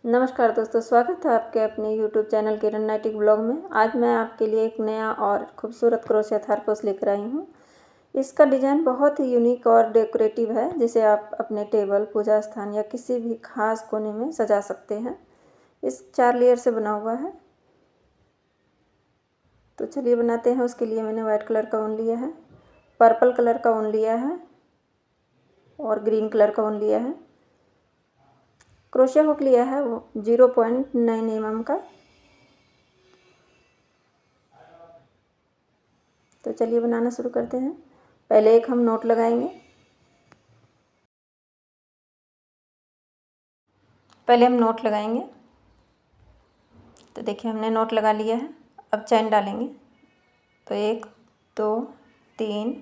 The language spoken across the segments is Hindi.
नमस्कार दोस्तों, स्वागत है आपके अपने YouTube चैनल किरण नाइटिक ब्लॉग में। आज मैं आपके लिए एक नया और खूबसूरत क्रोशिया थारपोस लेकर आई हूँ। इसका डिज़ाइन बहुत ही यूनिक और डेकोरेटिव है, जिसे आप अपने टेबल, पूजा स्थान या किसी भी खास कोने में सजा सकते हैं। इस 4 लेयर से बना हुआ है। तो चलिए बनाते हैं। उसके लिए मैंने वाइट कलर का ऊन लिया है, पर्पल कलर का ऊन लिया है और ग्रीन कलर का ऊन लिया है। क्रोशिया हुक लिया है वो 0.9 mm का। तो चलिए बनाना शुरू करते हैं। पहले एक हम नोट लगाएंगे। तो देखिए हमने नोट लगा लिया है। अब चैन डालेंगे। तो 1 2 3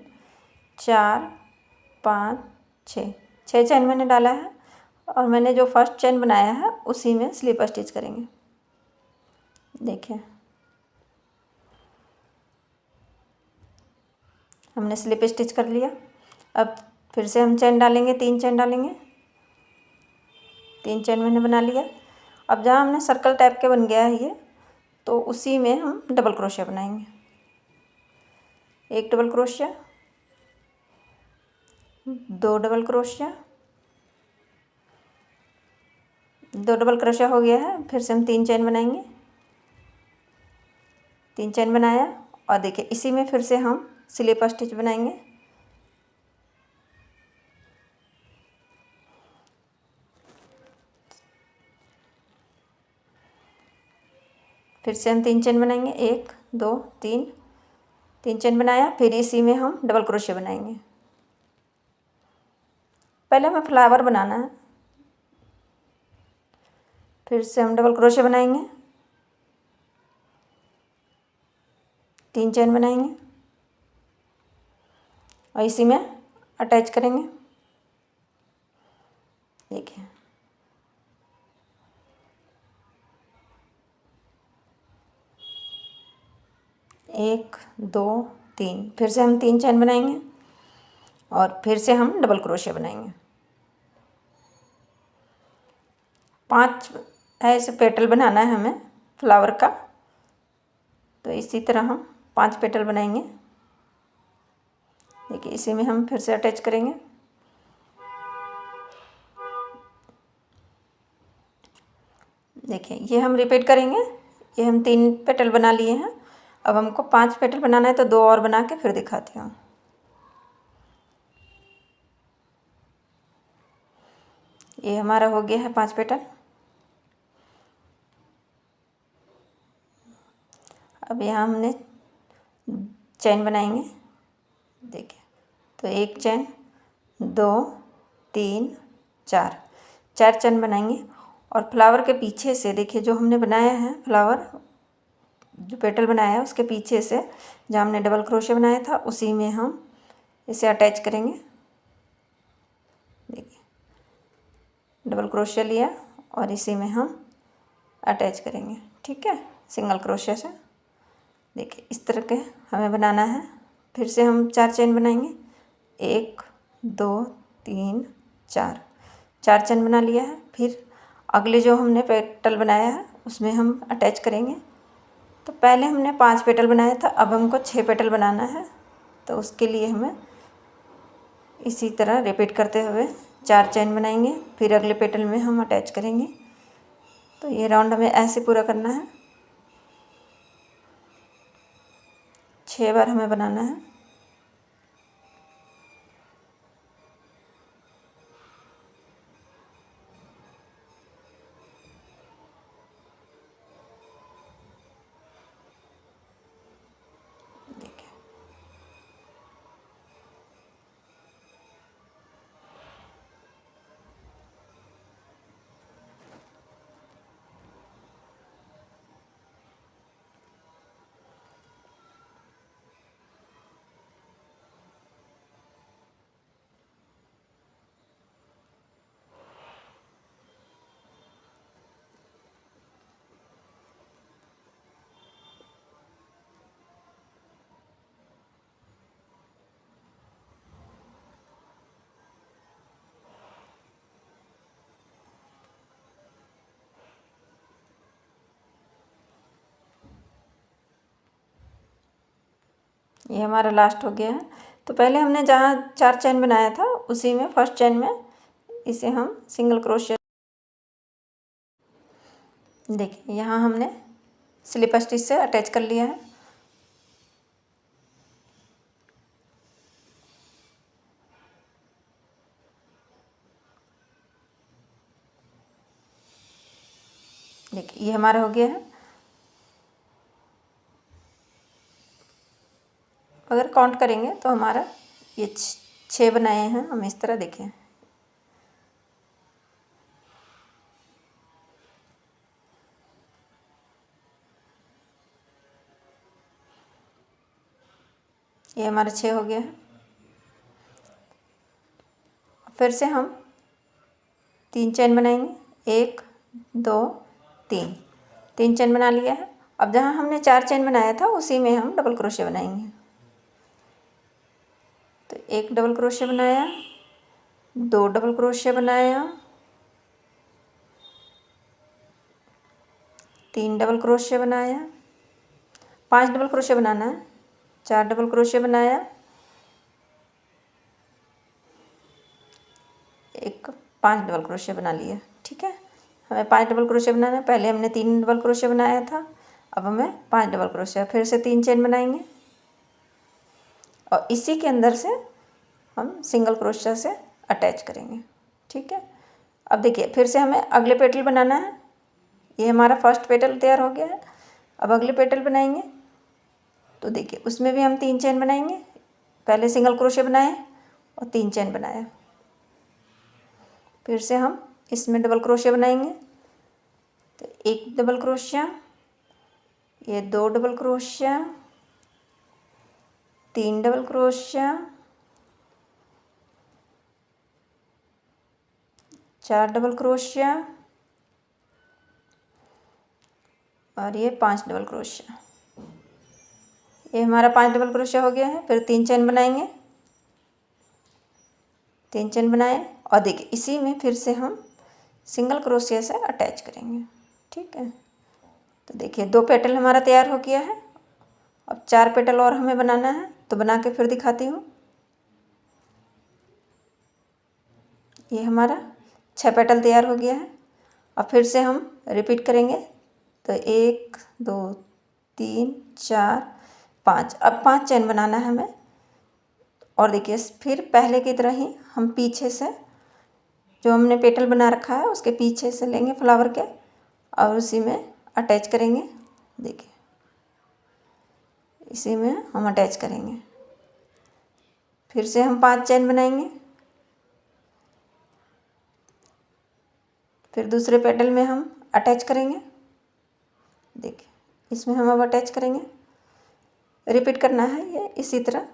4 5 6 चैन मैंने डाला है और मैंने जो फर्स्ट चैन बनाया है उसी में स्लिप स्टिच करेंगे। देखिए हमने स्लिप स्टिच कर लिया। अब फिर से हम चैन डालेंगे, 3 चैन डालेंगे। 3 चैन मैंने बना लिया। अब जहाँ हमने सर्कल टाइप के बन गया है ये, तो उसी में हम डबल क्रोशिया बनाएंगे। एक double crochet, 2 double crochet, 2 double crochet हो गया है। फिर से हम 3 चैन बनाएंगे। 3 चैन बनाया और देखिए इसी में फिर से हम स्लिप स्टिच बनाएंगे। फिर से हम 3 चैन बनाएंगे, 1 2 3 चैन बनाया। फिर इसी में हम डबल क्रोशिया बनाएंगे। पहले हमें फ्लावर बनाना है। फिर से हम डबल क्रोशिया बनाएंगे, 3 चैन बनाएंगे और इसी में अटैच करेंगे। देखिए 1 2 3। फिर से हम 3 चैन बनाएंगे और फिर से हम डबल क्रोशिया बनाएंगे। 5 ऐसे पेटल बनाना है हमें फ्लावर का। तो इसी तरह हम 5 पेटल बनाएंगे। देखिए इसी में हम फिर से अटैच करेंगे। देखिए ये हम रिपीट करेंगे। ये हम 3 पेटल बना लिए हैं। अब हमको 5 पेटल बनाना है, तो 2 और बना के फिर दिखाती हूँ। ये हमारा हो गया है 5 पेटल। अब यहाँ हमने चैन बनाएंगे। देखिए तो 1 चैन, 2 3 4 चैन बनाएंगे और फ्लावर के पीछे से देखिए जो हमने बनाया है फ्लावर, जो पेटल बनाया है उसके पीछे से जहाँ हमने डबल क्रोशिया बनाया था उसी में हम इसे अटैच करेंगे। देखिए डबल क्रोशिया लिया और इसी में हम अटैच करेंगे। ठीक है, सिंगल क्रोशिया से। देखिए इस तरह के हमें बनाना है। फिर से हम 4 चैन बनाएंगे, 1 2 3 4 चैन बना लिया है। फिर अगले जो हमने पेटल बनाया है उसमें हम अटैच करेंगे। तो पहले हमने 5 पेटल बनाया था, अब हमको 6 पेटल बनाना है। तो उसके लिए हमें इसी तरह रिपीट करते हुए 4 चैन बनाएंगे। फिर अगले पेटल में हम अटैच करेंगे। तो ये राउंड हमें ऐसे पूरा करना है। 6 बार हमें बनाना है। देखिए ये हमारा लास्ट हो गया है। तो पहले हमने जहाँ 4 चेन बनाया था उसी में फर्स्ट चेन में इसे हम सिंगल क्रोशिया, देखिए यहाँ हमने स्लिप स्टिच से अटैच कर लिया है। देखिए ये हमारा हो गया है। अगर काउंट करेंगे तो हमारा ये 6 बनाए हैं हम इस तरह, देखें ये हमारा 6 हो गया है। फिर से हम 3 चेन बनाएंगे, 1 2 3, 3 चेन बना लिया है। अब जहाँ हमने 4 चेन बनाया था उसी में हम डबल क्रोशिया बनाएंगे। तो 1 डबल क्रोशिया बनाया, 2 डबल क्रोशिया बनाया, 3 डबल क्रोशिया बनाया, 5 डबल क्रोशिया बनाना है, 4 डबल क्रोशिया बनाया, 5 डबल क्रोशिया बना लिया। ठीक है, हमें 5 डबल क्रोशिया बनाना है। पहले हमने 3 डबल क्रोशिया बनाया था, अब हमें 5 डबल क्रोशिया, फिर से 3 चेन बनाएंगे और इसी के अंदर से हम सिंगल क्रोशिया से अटैच करेंगे। ठीक है, अब देखिए फिर से हमें अगले पेटल बनाना है। ये हमारा फर्स्ट पेटल तैयार हो गया है। अब अगले पेटल बनाएंगे तो देखिए उसमें भी हम 3 चेन बनाएंगे। पहले सिंगल क्रोशिया बनाए और 3 चेन बनाया, फिर से हम इसमें डबल क्रोशिया बनाएंगे। तो 1 डबल क्रोशिया, ये 2 double crochet, 3 double crochet, 4 double crochet और ये 5 डबल क्रोशिया। ये हमारा 5 डबल क्रोशिया हो गया है। फिर 3 चेन बनाएंगे, 3 चेन बनाए और देखिए इसी में फिर से हम सिंगल क्रोशिया से अटैच करेंगे। ठीक है, तो देखिए 2 पेटल हमारा तैयार हो गया है। अब 4 पेटल और हमें बनाना है, तो बना के फिर दिखाती हूँ। ये हमारा 6 पेटल तैयार हो गया है। अब फिर से हम रिपीट करेंगे। तो 1 2 3 4 5, अब 5 चेन बनाना है हमें। और देखिए फिर पहले की तरह ही हम पीछे से जो हमने पेटल बना रखा है उसके पीछे से लेंगे फ्लावर के और उसी में अटैच करेंगे। देखिए इसी में हम अटैच करेंगे। फिर से हम 5 चेन बनाएंगे, फिर दूसरे पेटल में हम अटैच करेंगे। देखिए इसमें हम अब अटैच करेंगे। रिपीट करना है ये इसी तरह।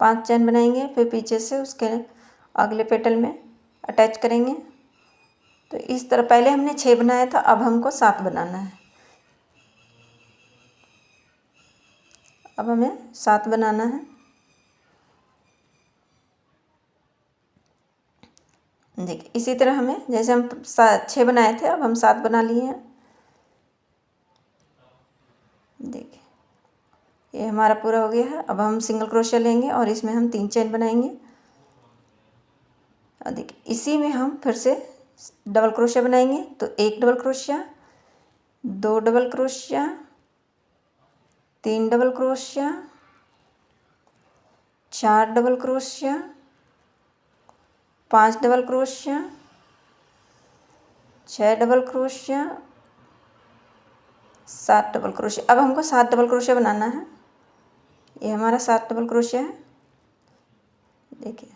पांच चेन बनाएंगे, फिर पीछे से उसके अगले पेटल में अटैच करेंगे। तो इस तरह पहले हमने 6 बनाया था, अब हमको 7 बनाना है। अब हमें 7 बनाना है। देखिए इसी तरह हमें, जैसे हम 6 बनाए थे अब हम 7 बना लिए हैं। देखिए ये हमारा पूरा हो गया है। अब हम सिंगल क्रोशिया लेंगे और इसमें हम 3 चेन बनाएंगे। और देखिए इसी में हम फिर से डबल क्रोशिया बनाएंगे। तो 1 double crochet, 2 double crochet, 3 double crochet, 4 double crochet, 5 double crochet, 6 double crochet, 7 double crochet. अब हमको 7 डबल क्रोशिया बनाना है। ये हमारा 7 डबल क्रोशिया है। देखिए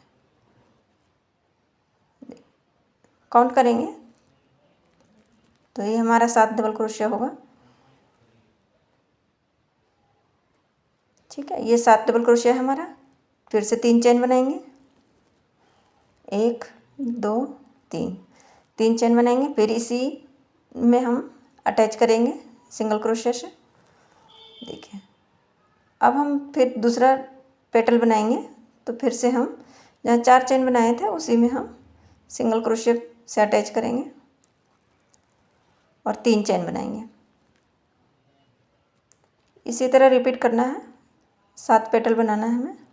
काउंट करेंगे तो ये हमारा 7 डबल क्रोशिया होगा। ठीक है, ये 7 डबल क्रोशिया है हमारा। फिर से 3 चेन बनाएंगे, 1 2 3, 3 चेन बनाएंगे। फिर इसी में हम अटैच करेंगे सिंगल क्रोशिया से। देखिए अब हम फिर दूसरा पेटल बनाएंगे। तो फिर से हम जहाँ 4 चेन बनाए थे उसी में हम सिंगल क्रोशिया से अटैच करेंगे और 3 चेन बनाएंगे। इसी तरह रिपीट करना है, 7 पेटल बनाना है हमें।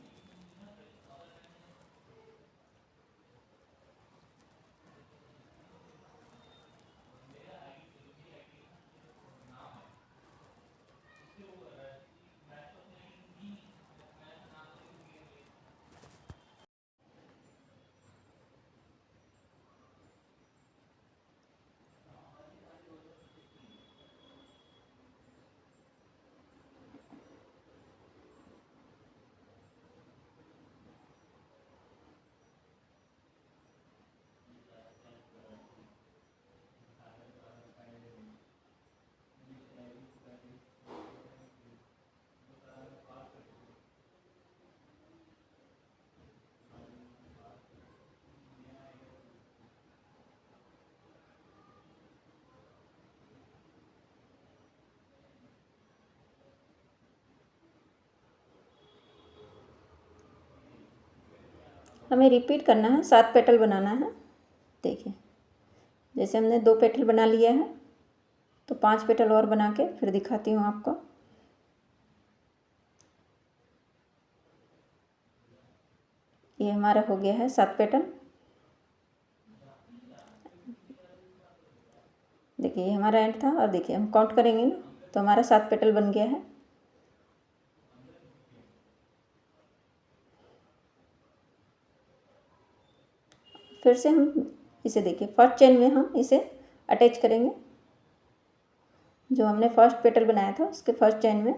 हमें रिपीट करना है, 7 पेटल बनाना है। देखिए, जैसे हमने 2 पेटल बना लिया है तो 5 पेटल और बना के फिर दिखाती हूँ आपको। ये हमारा हो गया है 7 पेटल। देखिए, ये हमारा एंड था और देखिए हम काउंट करेंगे ना तो हमारा 7 पेटल बन गया है। फिर से हम इसे देखिए, फर्स्ट चेन में हम इसे अटैच करेंगे। जो हमने फर्स्ट पेटल बनाया था उसके फर्स्ट चेन में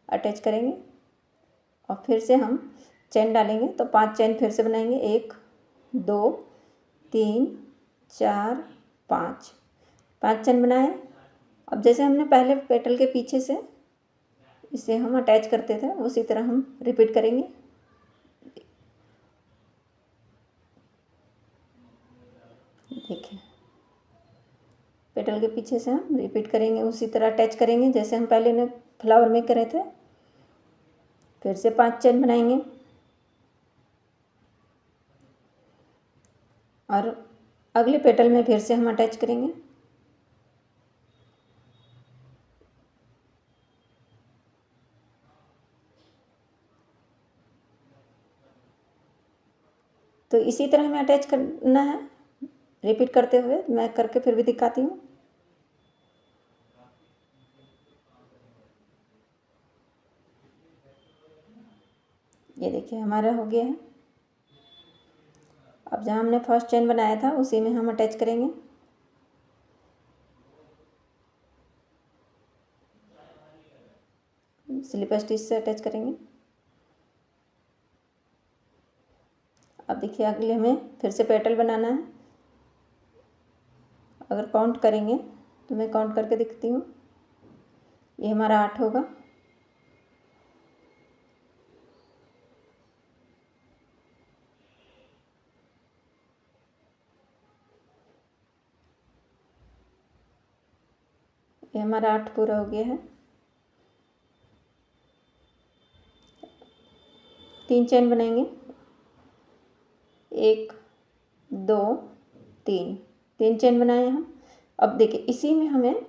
अटैच करेंगे और फिर से हम चेन डालेंगे तो 5 चेन फिर से बनाएंगे। 1 2 3 4 5 5 चेन बनाए। अब जैसे हमने पहले पेटल के पीछे से इसे हम अटैच करते थे उसी तरह हम रिपीट करेंगे। देखिए, पेटल के पीछे से हम रिपीट करेंगे, उसी तरह अटैच करेंगे जैसे हम पहले ने फ्लावर में करे थे। फिर से 5 चेन बनाएंगे और अगले पेटल में फिर से हम अटैच करेंगे। तो इसी तरह हमें अटैच करना है, रिपीट करते हुए। मैं करके फिर भी दिखाती हूँ। ये देखिए, हमारा हो गया है। अब जहाँ हमने फर्स्ट चेन बनाया था उसी में हम अटैच करेंगे। स्लिप स्टिच से अटैच करेंगे। अब देखिए, अगले हमें फिर से पेटल बनाना है। अगर काउंट करेंगे तो मैं काउंट करके दिखती हूँ। ये हमारा 8 होगा। ये हमारा 8 पूरा हो गया है। 3 चेन बनाएंगे। 1 2 3 3 चेन बनाए हम। अब देखिए, इसी में हमें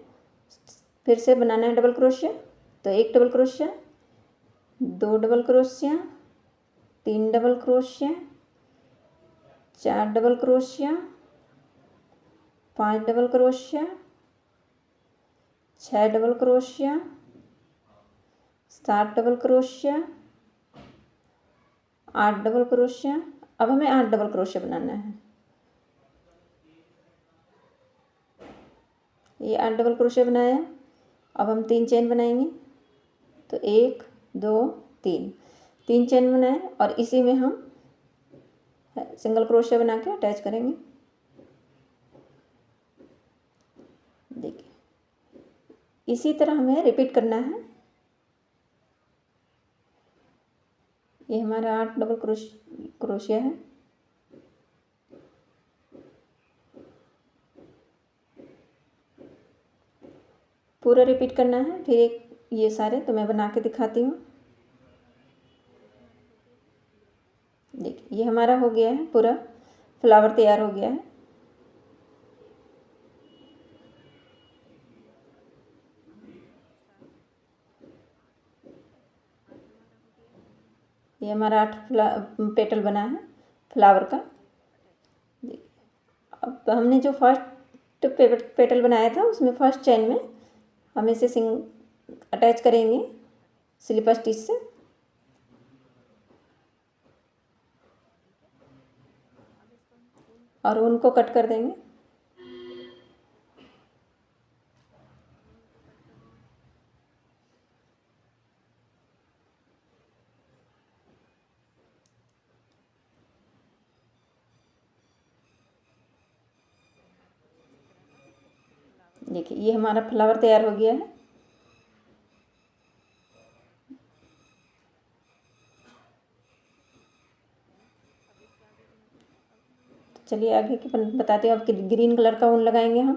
फिर से बनाना है डबल क्रोशिया। तो 1 double crochet, 2 double crochet, 3 double crochet, 4 double crochet, 5 double crochet, 6 double crochet, 7 double crochet, 8 double crochet. अब हमें 8 डबल क्रोशिया बनाना है। ये 8 डबल क्रोशिया बनाया। अब हम 3 चेन बनाएंगे। तो 1 2 3 चेन बनाए और इसी में हम सिंगल क्रोशिया बना के अटैच करेंगे। देखिए, इसी तरह हमें रिपीट करना है। ये हमारा 8 डबल क्रोशिया है। पूरा रिपीट करना है। फिर एक ये सारे तो मैं बना के दिखाती हूँ। देखिए, ये हमारा हो गया है, पूरा फ्लावर तैयार हो गया है। ये हमारा 8 पेटल बना है फ्लावर का। देखिए अब हमने जो फर्स्ट पेटल बनाया था उसमें फर्स्ट चेन में हम इसे अटैच करेंगे स्लिप स्टिच से। और उनको कट कर देंगे। देखिए ये हमारा फ्लावर तैयार हो गया है। तो चलिए आगे की बताते हैं। अब ग्रीन कलर का ऊन लगाएंगे हम।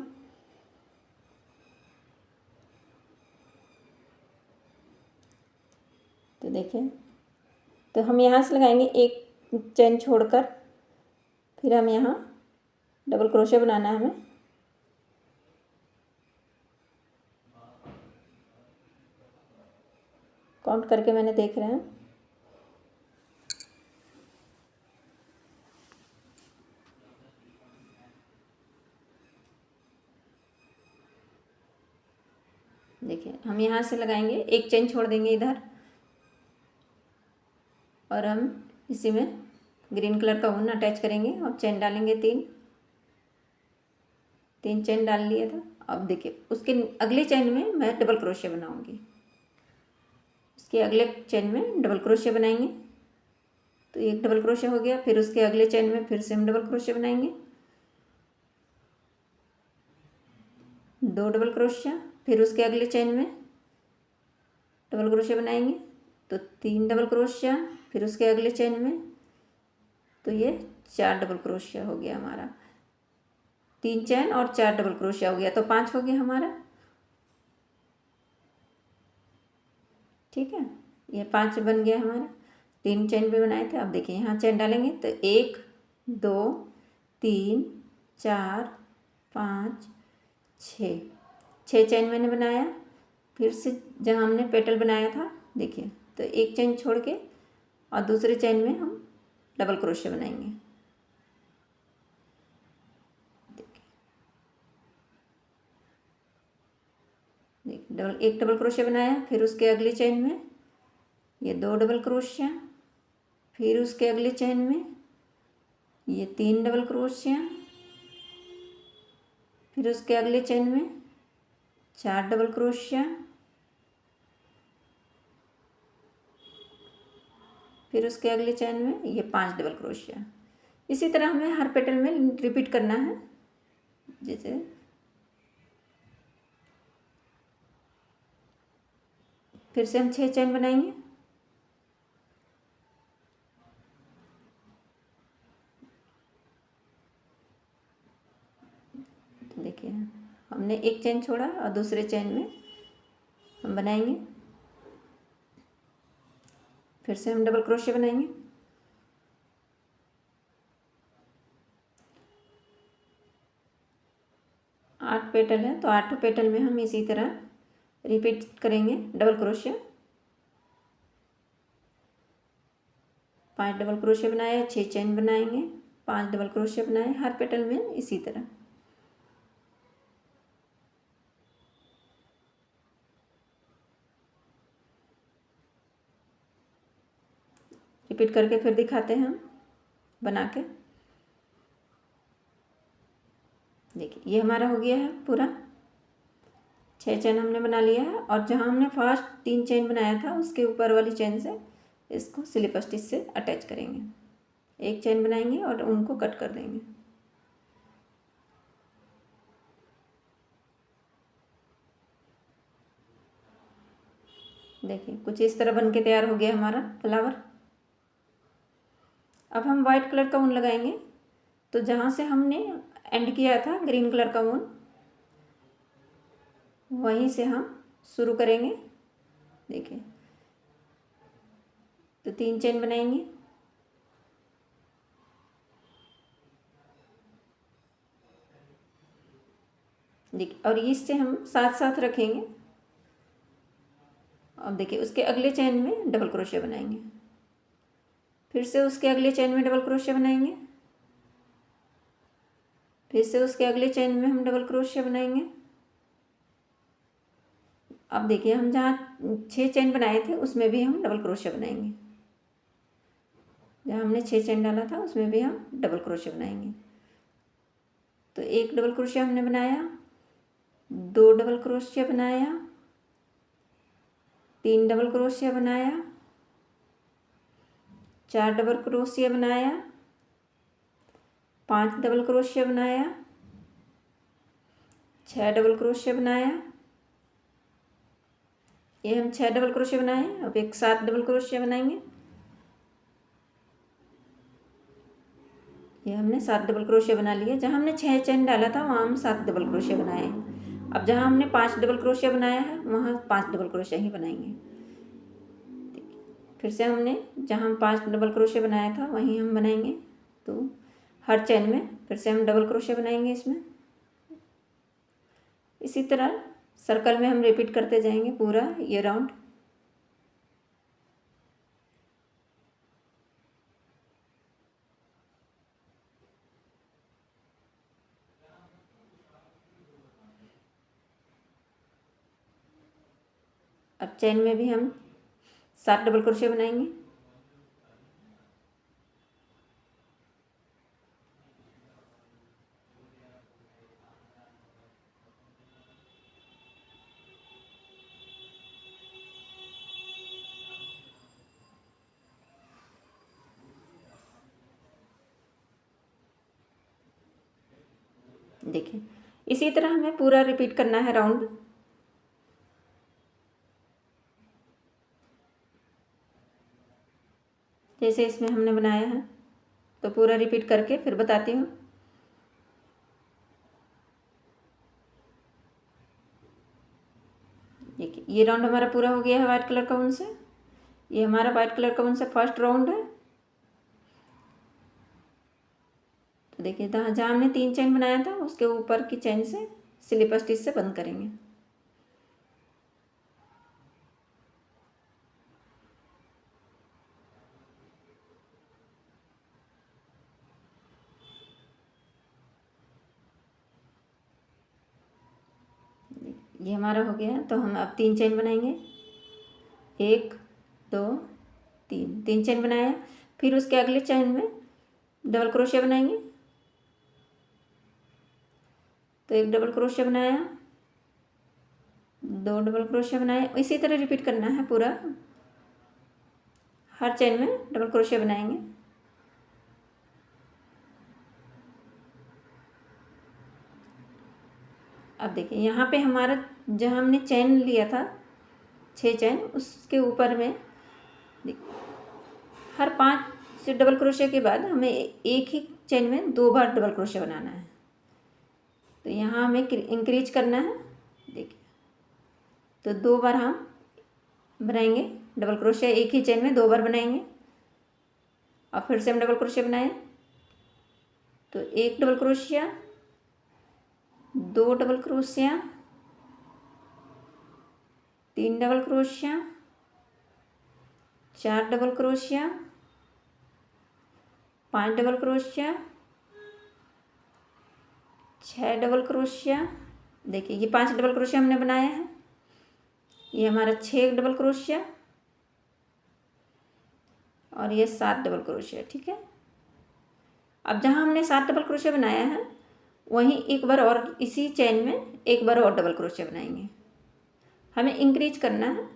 तो देखिए तो हम यहाँ से लगाएंगे एक चेन छोड़कर, फिर हम यहाँ डबल क्रोशे बनाना है हमें। काउंट करके मैंने देख रहे हैं। देखिए हम यहाँ से लगाएंगे, एक चेन छोड़ देंगे इधर, और हम इसी में ग्रीन कलर का ऊन अटैच करेंगे और चेन डालेंगे। तीन चेन डाल लिए था। अब देखिए उसके अगले चेन में मैं डबल क्रोशे बनाऊंगी। उसके अगले चेन में डबल क्रोशे बनाएंगे। तो एक डबल क्रोशे हो गया। फिर उसके अगले चेन में फिर से हम डबल क्रोशे बनाएंगे, 2 डबल क्रोशिया। फिर उसके अगले चेन में डबल क्रोशे बनाएंगे तो 3 डबल क्रोशिया। फिर उसके अगले चेन में तो ये 4 डबल क्रोशिया हो गया हमारा। 3 चेन और 4 डबल क्रोशिया हो गया तो 5 हो गया हमारा। ठीक है, ये 5 बन गया हमारा। 3 चेन भी बनाए थे। अब देखिए यहाँ चेन डालेंगे तो 1 2 3 4 5 6 चेन मैंने बनाया। फिर से जहाँ हमने पेटल बनाया था देखिए तो एक चेन छोड़ के और दूसरे चेन में हम डबल क्रोशे बनाएंगे। देखिए एक डबल क्रोशे बनाया। फिर उसके अगले चेन में ये 2 डबल क्रोशिया। फिर उसके अगले चेन में ये 3 डबल क्रोशिया। फिर उसके अगले चेन में 4 डबल क्रोशिया। फिर उसके अगले चेन में ये 5 डबल क्रोशिया। इसी तरह हमें हर पेटल में रिपीट करना है। जैसे फिर से हम 6 चेन बनाएंगे। तो देखिए हमने एक चेन छोड़ा और दूसरे चेन में हम बनाएंगे। फिर से हम डबल क्रोशे बनाएंगे। आठ पेटल है तो 8 पेटल में हम इसी तरह रिपीट करेंगे डबल क्रोशे। 5 डबल क्रोशे बनाए, 6 चेन बनाएंगे, 5 डबल क्रोशे बनाए हर पेटल में इसी तरह। रिपीट करके फिर दिखाते हैं हम बना के। देखिए ये हमारा हो गया है पूरा। 6 चेन हमने बना लिया है और जहाँ हमने फर्स्ट 3 चेन बनाया था उसके ऊपर वाली चेन से इसको स्लिप स्टिच से अटैच करेंगे। एक चेन बनाएंगे और उनको कट कर देंगे। देखिए कुछ इस तरह बन के तैयार हो गया हमारा फ्लावर। अब हम वाइट कलर का ऊन लगाएंगे। तो जहाँ से हमने एंड किया था ग्रीन कलर का ऊन, वहीं से हम शुरू करेंगे। देखिए तो 3 चेन बनाएंगे। देखिए और इससे हम साथ साथ रखेंगे। अब देखिए उसके अगले चेन में डबल क्रोशे बनाएंगे। फिर से उसके अगले चेन में डबल क्रोशिया बनाएंगे, फिर से उसके अगले चेन में हम डबल क्रोशिया बनाएंगे। अब देखिए हम जहाँ 6 चेन बनाए थे उसमें भी हम डबल क्रोशिया बनाएंगे, जहाँ हमने 6 चेन डाला था उसमें भी हम डबल क्रोशिया बनाएंगे। तो एक डबल क्रोशिया हमने बनाया, 2 डबल क्रोशिया बनाया, 3 डबल क्रोशिया बनाया, 4 डबल क्रोशिया बनाया, 5 डबल क्रोशिया बनाया, 6 डबल क्रोशिया बनाया। ये हम 6 डबल क्रोशिया बनाए। अब एक 7 डबल क्रोशिया बनाएंगे। ये हमने 7 डबल क्रोशिया बना लिया। जहाँ हमने 6 चेन डाला था वहाँ हम 7 डबल क्रोशिया बनाए। अब जहाँ हमने 5 डबल क्रोशिया बनाया है वहाँ 5 डबल क्रोशिया ही बनाएंगे। फिर से हमने जहाँ 5 डबल क्रोशिया बनाया था वहीं हम बनाएंगे। तो हर चेन में फिर से हम डबल क्रोशिया बनाएंगे इसमें। इसी तरह सर्कल में हम रिपीट करते जाएंगे पूरा ये राउंड। अब चेन में भी हम 7 डबल क्रोशिया बनाएंगे। देखिए इसी तरह हमें पूरा रिपीट करना है राउंड। जैसे इसमें हमने बनाया है तो पूरा रिपीट करके फिर बताती हूँ। देखिए ये राउंड हमारा पूरा हो गया है वाइट कलर का ऊन से। ये हमारा वाइट कलर का ऊन से फर्स्ट राउंड है। तो देखिए जहाँ हमने 3 चेन बनाया था उसके ऊपर की चेन से स्लिप स्टिच से बंद करेंगे। ये हमारा हो गया। तो हम अब 3 चेन बनाएंगे। 1 2 3, 3 चेन बनाया। फिर उसके अगले चेन में डबल क्रोशिया बनाएंगे। तो एक डबल क्रोशिया बनाया, 2 डबल क्रोशिया बनाए। इसी तरह रिपीट करना है पूरा। हर चेन में डबल क्रोशिया बनाएंगे। अब देखिए यहाँ पे हमारा जहाँ हमने चेन लिया था 6 चेन, उसके ऊपर में हर 5 से डबल क्रोशिया के बाद हमें एक ही चेन में 2 बार डबल क्रोशिया बनाना है। तो यहाँ हमें इंक्रीज करना है। देखिए तो 2 बार हम बनाएंगे डबल क्रोशिया, एक ही चेन में 2 बार बनाएंगे। और फिर से हम डबल क्रोशिया बनाएं तो 1 double crochet, 2 double crochet, 3 double crochet, 4 double crochet, 5 double crochet, 6 double crochet. देखिए ये 5 डबल क्रोशिया हमने बनाया है। ये हमारा 6 डबल क्रोशिया और ये 7 डबल क्रोशिया। ठीक है। अब जहाँ हमने 7 डबल क्रोशिया बनाया है वहीं एक बार और इसी चेन में एक बार और डबल क्रोशिया बनाएंगे। हमें इंक्रीज करना है।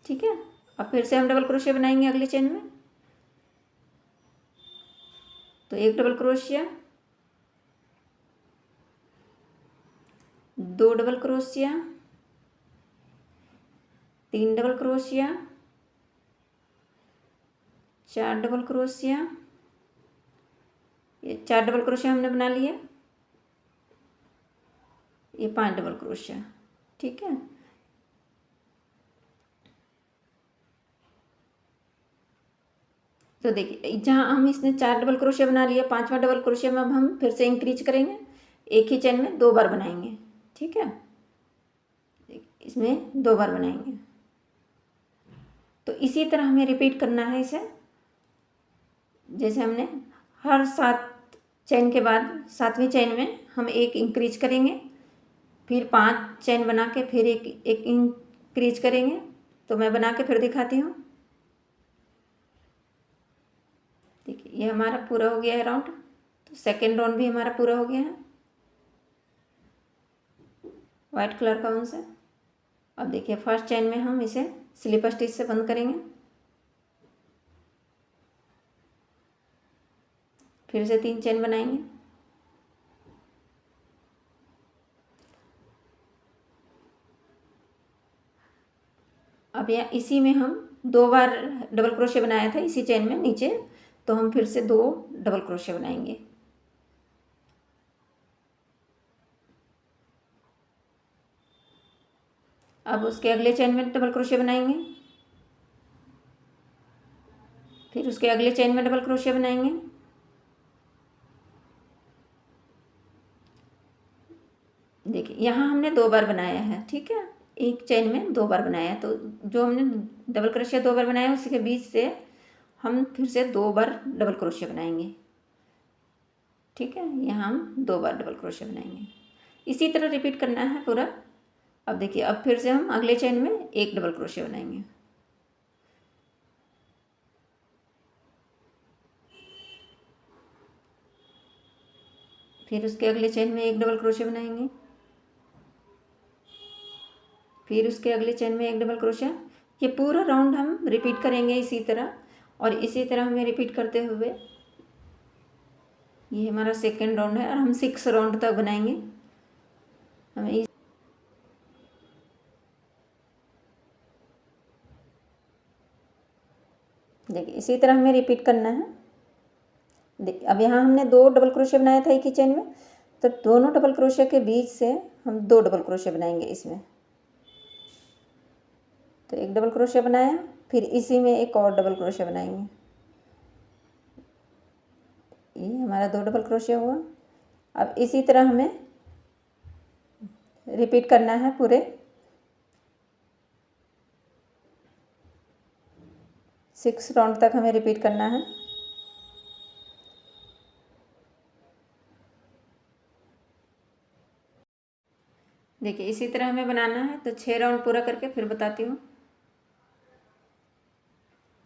ठीक है। अब फिर से हम डबल क्रोशिया बनाएंगे अगले चेन में। तो 1 double crochet, 2 double crochet, 3 double crochet, 4 double crochet. ये 4 डबल क्रोशिया हमने बना लिया। ये 5 डबल क्रोशिया। ठीक है। तो देखिए जहाँ हम इसने 4 डबल क्रोशिया बना लिया, 5वां डबल क्रोशिया में अब हम फिर से इंक्रीज करेंगे। एक ही चेन में 2 बार बनाएंगे। ठीक है। इसमें 2 बार बनाएंगे। तो इसी तरह हमें रिपीट करना है इसे। जैसे हमने हर 7 चेन के बाद 7वीं चेन में हम एक इंक्रीज करेंगे, फिर 5 चेन बना के फिर एक इंक्रीज करेंगे। तो मैं बना के फिर दिखाती हूँ। देखिए ये हमारा पूरा हो गया है राउंड। तो सेकेंड राउंड भी हमारा पूरा हो गया है वाइट कलर का ऊन से। अब देखिए फर्स्ट चेन में हम इसे स्लिप स्टिच से बंद करेंगे, फिर से 3 चेन बनाएंगे। अब यहाँ इसी में हम 2 बार डबल क्रोशे बनाया था इसी चेन में नीचे, तो हम फिर से 2 डबल क्रोशे बनाएंगे। अब उसके अगले चेन में डबल क्रोशे बनाएंगे, फिर उसके अगले चेन में डबल क्रोशे बनाएंगे। देखिए यहाँ हमने 2 बार बनाया है, ठीक है, एक चेन में 2 बार बनाया। तो जो हमने डबल क्रोशिया 2 बार बनाया उसी के बीच से हम फिर से 2 बार डबल क्रोशिया बनाएंगे, ठीक है। यहाँ हम 2 बार डबल क्रोशिया बनाएंगे। इसी तरह रिपीट करना है पूरा। अब देखिए अब फिर से हम अगले चेन में एक डबल क्रोशिया बनाएंगे, फिर उसके अगले चेन में एक डबल क्रोशिया बनाएंगे, फिर उसके अगले चेन में एक डबल क्रोशिया। ये पूरा राउंड हम रिपीट करेंगे इसी तरह, और इसी तरह हमें रिपीट करते हुए ये हमारा सेकेंड राउंड है और हम 6 राउंड तक बनाएंगे। हमें देखिए इसी तरह हमें रिपीट करना है। देखिए अब यहाँ हमने 2 डबल क्रोशिया बनाया था एक ही चेन में, तो दोनों डबल क्रोशिया के बीच से हम 2 डबल क्रोशिया बनाएंगे इसमें। तो एक डबल क्रोशिया बनाया, फिर इसी में एक और डबल क्रोशिया बनाएंगे। ये हमारा 2 डबल क्रोशिया हुआ। अब इसी तरह हमें रिपीट करना है पूरे 6 राउंड तक हमें रिपीट करना है। देखिए इसी तरह हमें बनाना है। तो 6 राउंड पूरा करके फिर बताती हूँ।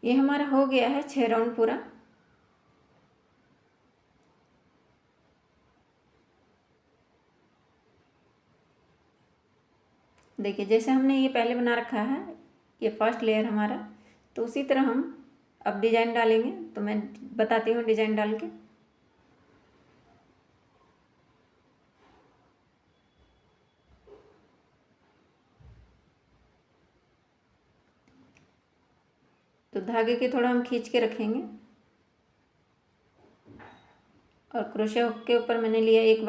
ये हमारा हो गया है 6 राउंड पूरा। देखिए जैसे हमने ये पहले बना रखा है, ये फर्स्ट लेयर हमारा, तो उसी तरह हम अब डिजाइन डालेंगे। तो मैं बताती हूँ डिजाइन डाल के। तो धागे के थोड़ा हम खींच के रखेंगे और क्रोशिया हुक के ऊपर मैंने लिया एक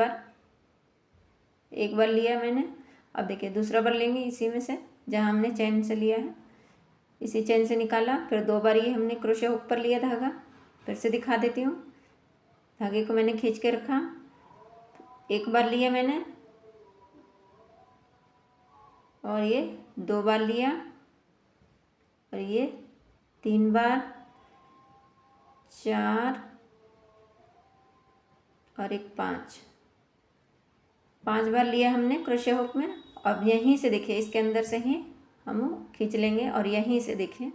बार लिया मैंने। अब देखिए दूसरा बार लेंगे इसी में से जहाँ हमने चैन से लिया है, इसी चैन से निकाला, फिर 2 बार ये हमने क्रोशिया हुक पर लिया धागा। फिर से दिखा देती हूँ। धागे को मैंने खींच के रखा, एक बार लिया मैंने और ये 2 बार लिया और ये 3 बार, 4 और एक 5 बार लिया हमने क्रोशिया हुक में। अब यहीं से देखिए इसके अंदर से ही हम खींच लेंगे और यहीं से देखिए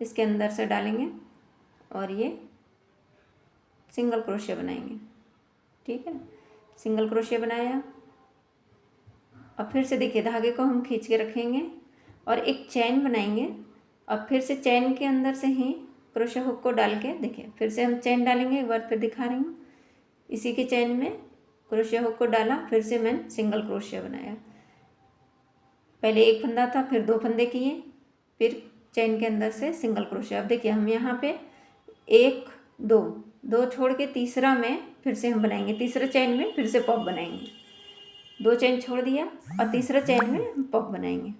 इसके अंदर से डालेंगे और ये सिंगल क्रोशिया बनाएंगे, ठीक है। सिंगल क्रोशिया बनाया। अब फिर से देखिए धागे को हम खींच के रखेंगे और एक चैन बनाएंगे। अब फिर से चैन के अंदर से ही क्रोशिया हुक को डाल के देखिए फिर से हम चैन डालेंगे। एक बार फिर दिखा रही हूँ। इसी के चैन में क्रोशिया हुक को डाला, फिर से मैंने सिंगल क्रोशिया बनाया। पहले एक फंदा था, फिर 2 फंदे किए, फिर चैन के अंदर से सिंगल क्रोशिया। अब देखिए हम यहाँ पे 1 2 छोड़ के तीसरा में फिर से हम बनाएंगे। तीसरे चैन में फिर से पॉप बनाएंगे। 2 चैन छोड़ दिया और तीसरा चैन में पॉप बनाएंगे,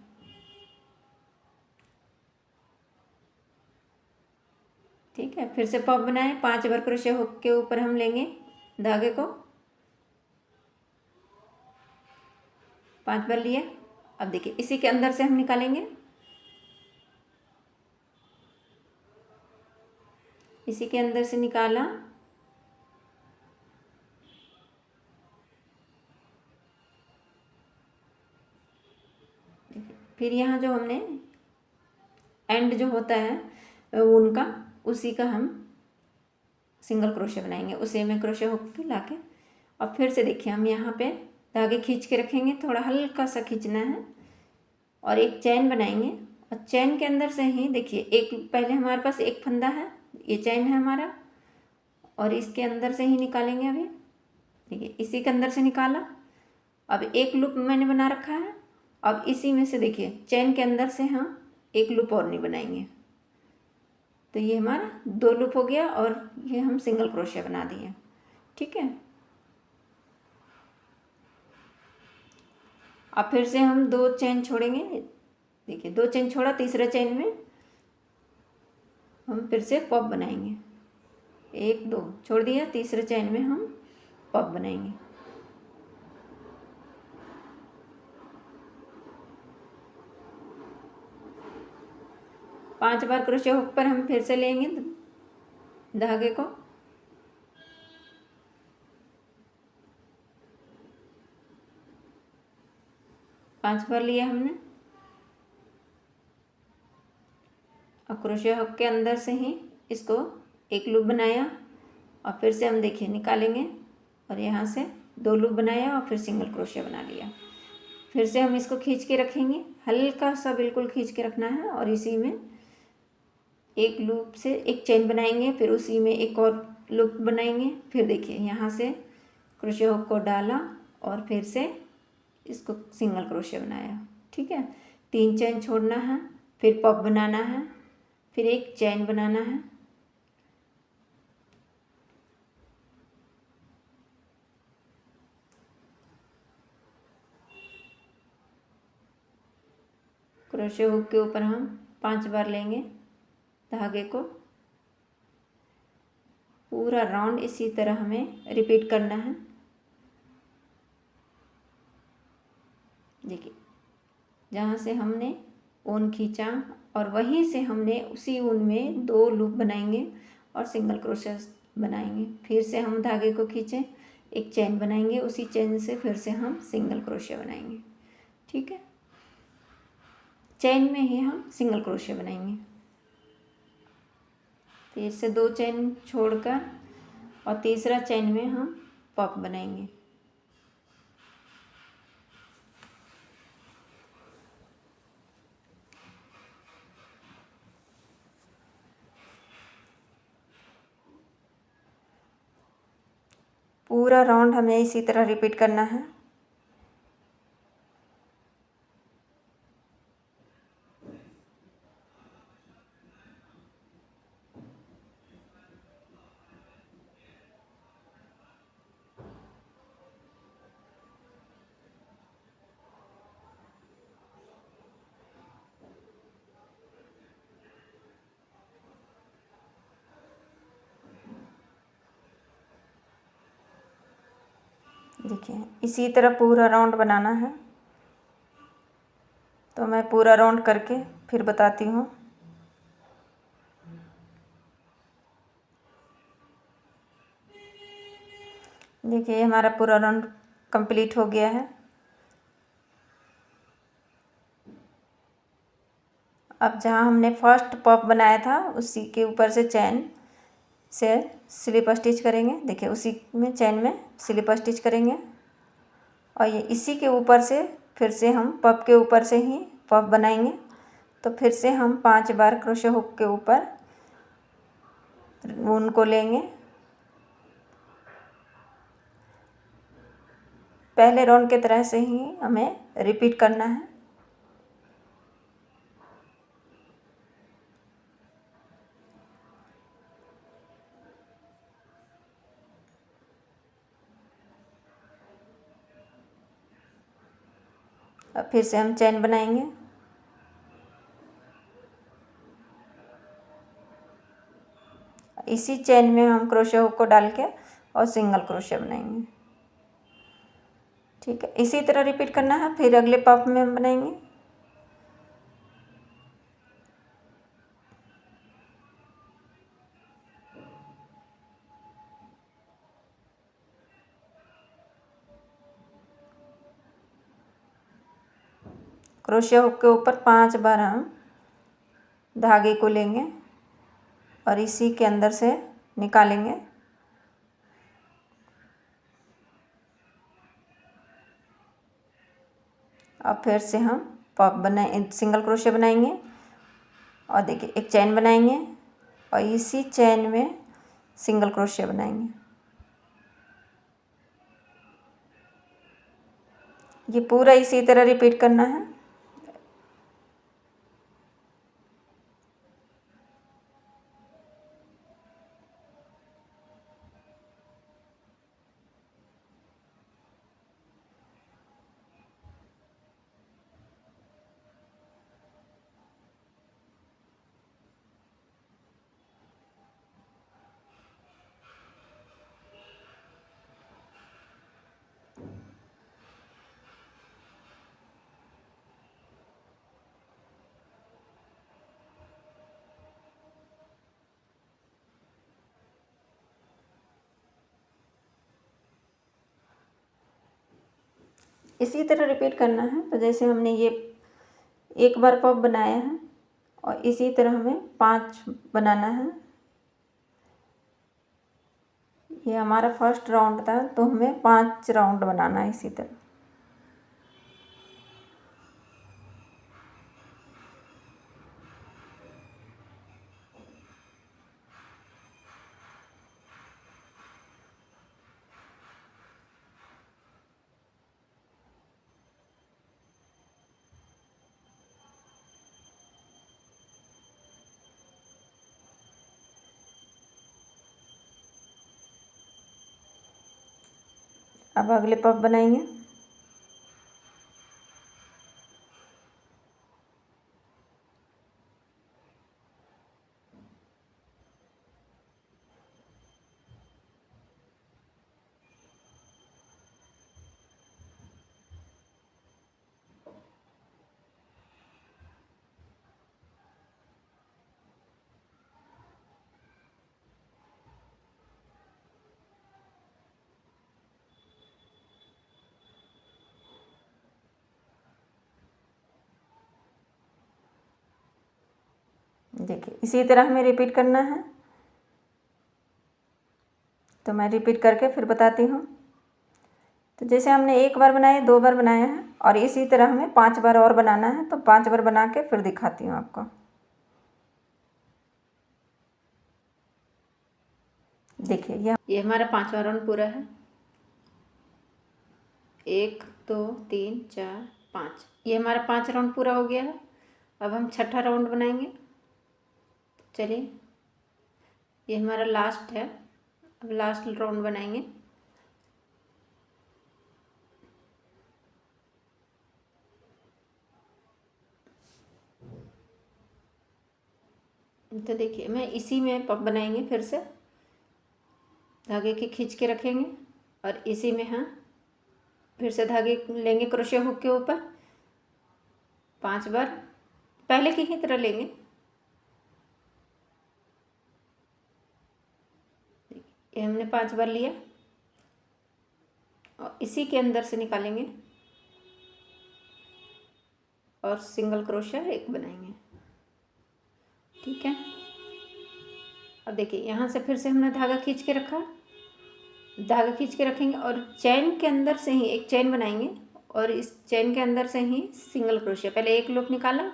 ठीक है। फिर से पॉप बनाए। 5 बार क्रोशिया हुक के ऊपर हम लेंगे धागे को, 5 बार लिया। अब देखिए इसी के अंदर से हम निकालेंगे इसी के अंदर से निकाला, फिर यहाँ जो हमने एंड जो होता है उनका, उसी का हम सिंगल क्रोशे बनाएंगे। उसे में क्रोशे हुक पे लाके और फिर से देखिए हम यहाँ पे धागे खींच के रखेंगे, थोड़ा हल्का सा खींचना है और एक चैन बनाएंगे। और चैन के अंदर से ही देखिए एक, पहले हमारे पास एक फंदा है, ये चैन है हमारा, और इसके अंदर से ही निकालेंगे अभी। देखिए इसी के अंदर से निकाला, अब एक लूप मैंने बना रखा है। अब इसी में से देखिए चैन के अंदर से हम एक लूप और नहीं बनाएंगे, तो ये हमारा 2 लूप हो गया और ये हम सिंगल क्रोशे बना दिए। ठीक है, अब फिर से हम 2 चैन छोड़ेंगे। देखिए 2 चैन छोड़ा, तीसरे चैन में हम फिर से पॉप बनाएंगे। 1 2 छोड़ दिया, तीसरे चैन में हम पॉप बनाएंगे। पांच बार क्रोशे हुक पर हम फिर से लेंगे धागे को, पांच बार लिया हमने और क्रोशे हुक के अंदर से ही इसको एक लूप बनाया और फिर से हम देखिए निकालेंगे और यहाँ से 2 लूप बनाया और फिर सिंगल क्रोशे बना लिया। फिर से हम इसको खींच के रखेंगे, हल्का सा बिल्कुल खींच के रखना है और इसी में एक लूप से एक चेन बनाएंगे, फिर उसी में एक और लूप बनाएंगे। फिर देखिए यहाँ से क्रोशे हुक को डाला और फिर से इसको सिंगल क्रोशे बनाया। ठीक है, 3 चैन छोड़ना है, फिर पॉप बनाना है, फिर एक चैन बनाना है, क्रोशे हुक के ऊपर हम 5 बार लेंगे धागे को, पूरा राउंड इसी तरह हमें रिपीट करना है। देखिए जहाँ से हमने ऊन खींचा और वहीं से हमने उसी ऊन में 2 लूप बनाएंगे और सिंगल क्रोशे बनाएंगे। फिर से हम धागे को खींचें, एक चैन बनाएंगे, उसी चैन से फिर से हम सिंगल क्रोशे बनाएंगे। ठीक है, चैन में ही हम सिंगल क्रोशे बनाएंगे। फिर से 2 चैन छोड़कर और तीसरा चैन में हम पॉप बनाएंगे। पूरा राउंड हमें इसी तरह रिपीट करना है। देखिए इसी तरह पूरा राउंड बनाना है, तो मैं पूरा राउंड करके फिर बताती हूँ। देखिए हमारा पूरा राउंड कंप्लीट हो गया है। अब जहाँ हमने फर्स्ट पॉप बनाया था उसी के ऊपर से चैन से स्लिप स्टिच करेंगे। देखिए उसी में चैन में स्लिप स्टिच करेंगे और ये इसी के ऊपर से फिर से हम पॉप के ऊपर से ही पॉप बनाएंगे। तो फिर से हम 5 बार क्रोशे हुक के ऊपर ऊन को लेंगे। पहले राउंड के तरह से ही हमें रिपीट करना है। अब फिर से हम चैन बनाएंगे, इसी चैन में हम क्रोशे हुक को डाल के और सिंगल क्रोशे बनाएंगे। ठीक है, इसी तरह रिपीट करना है। फिर अगले पॉप में हम बनाएंगे। क्रोशिया हुक के ऊपर 5 बार हम धागे को लेंगे और इसी के अंदर से निकालेंगे। और फिर से हम पॉप बनाए सिंगल क्रोशिया बनाएंगे और देखिए एक चैन बनाएंगे और इसी चैन में सिंगल क्रोशिया बनाएंगे। ये पूरा इसी तरह रिपीट करना है। इसी तरह रिपीट करना है। तो जैसे हमने ये एक बार पॉप बनाया है और इसी तरह हमें 5 बनाना है। ये हमारा फर्स्ट राउंड था तो हमें 5 राउंड बनाना है इसी तरह। अब अगले पॉप बनाएंगे। देखिए इसी तरह हमें रिपीट करना है। तो मैं रिपीट करके फिर बताती हूँ। तो जैसे हमने एक बार बनाया 2 बार बनाया है और इसी तरह हमें 5 बार और बनाना है। तो 5 बार बना के फिर दिखाती हूँ आपको। देखिए ये हमारा 5वां राउंड पूरा है। 1 2 3 4 5 ये हमारा 5 राउंड पूरा हो गया है। अब हम 6ठा राउंड बनाएंगे। चलिए ये हमारा लास्ट है। अब लास्ट राउंड बनाएंगे। तो देखिए मैं इसी में पॉप बनाएंगे। फिर से धागे के खींच के रखेंगे और इसी में हम फिर से धागे लेंगे क्रोशिया हुक के ऊपर 5 बार पहले की ही तरह लेंगे। ये हमने 5 बार लिया और इसी के अंदर से निकालेंगे और सिंगल क्रोशिया एक बनाएंगे। ठीक है। अब देखिए यहाँ से फिर से हमने धागा खींच के रखा। धागा खींच के रखेंगे और चैन के अंदर से ही एक चैन बनाएंगे और इस चैन के अंदर से ही सिंगल क्रोशिया। पहले एक लूप निकाला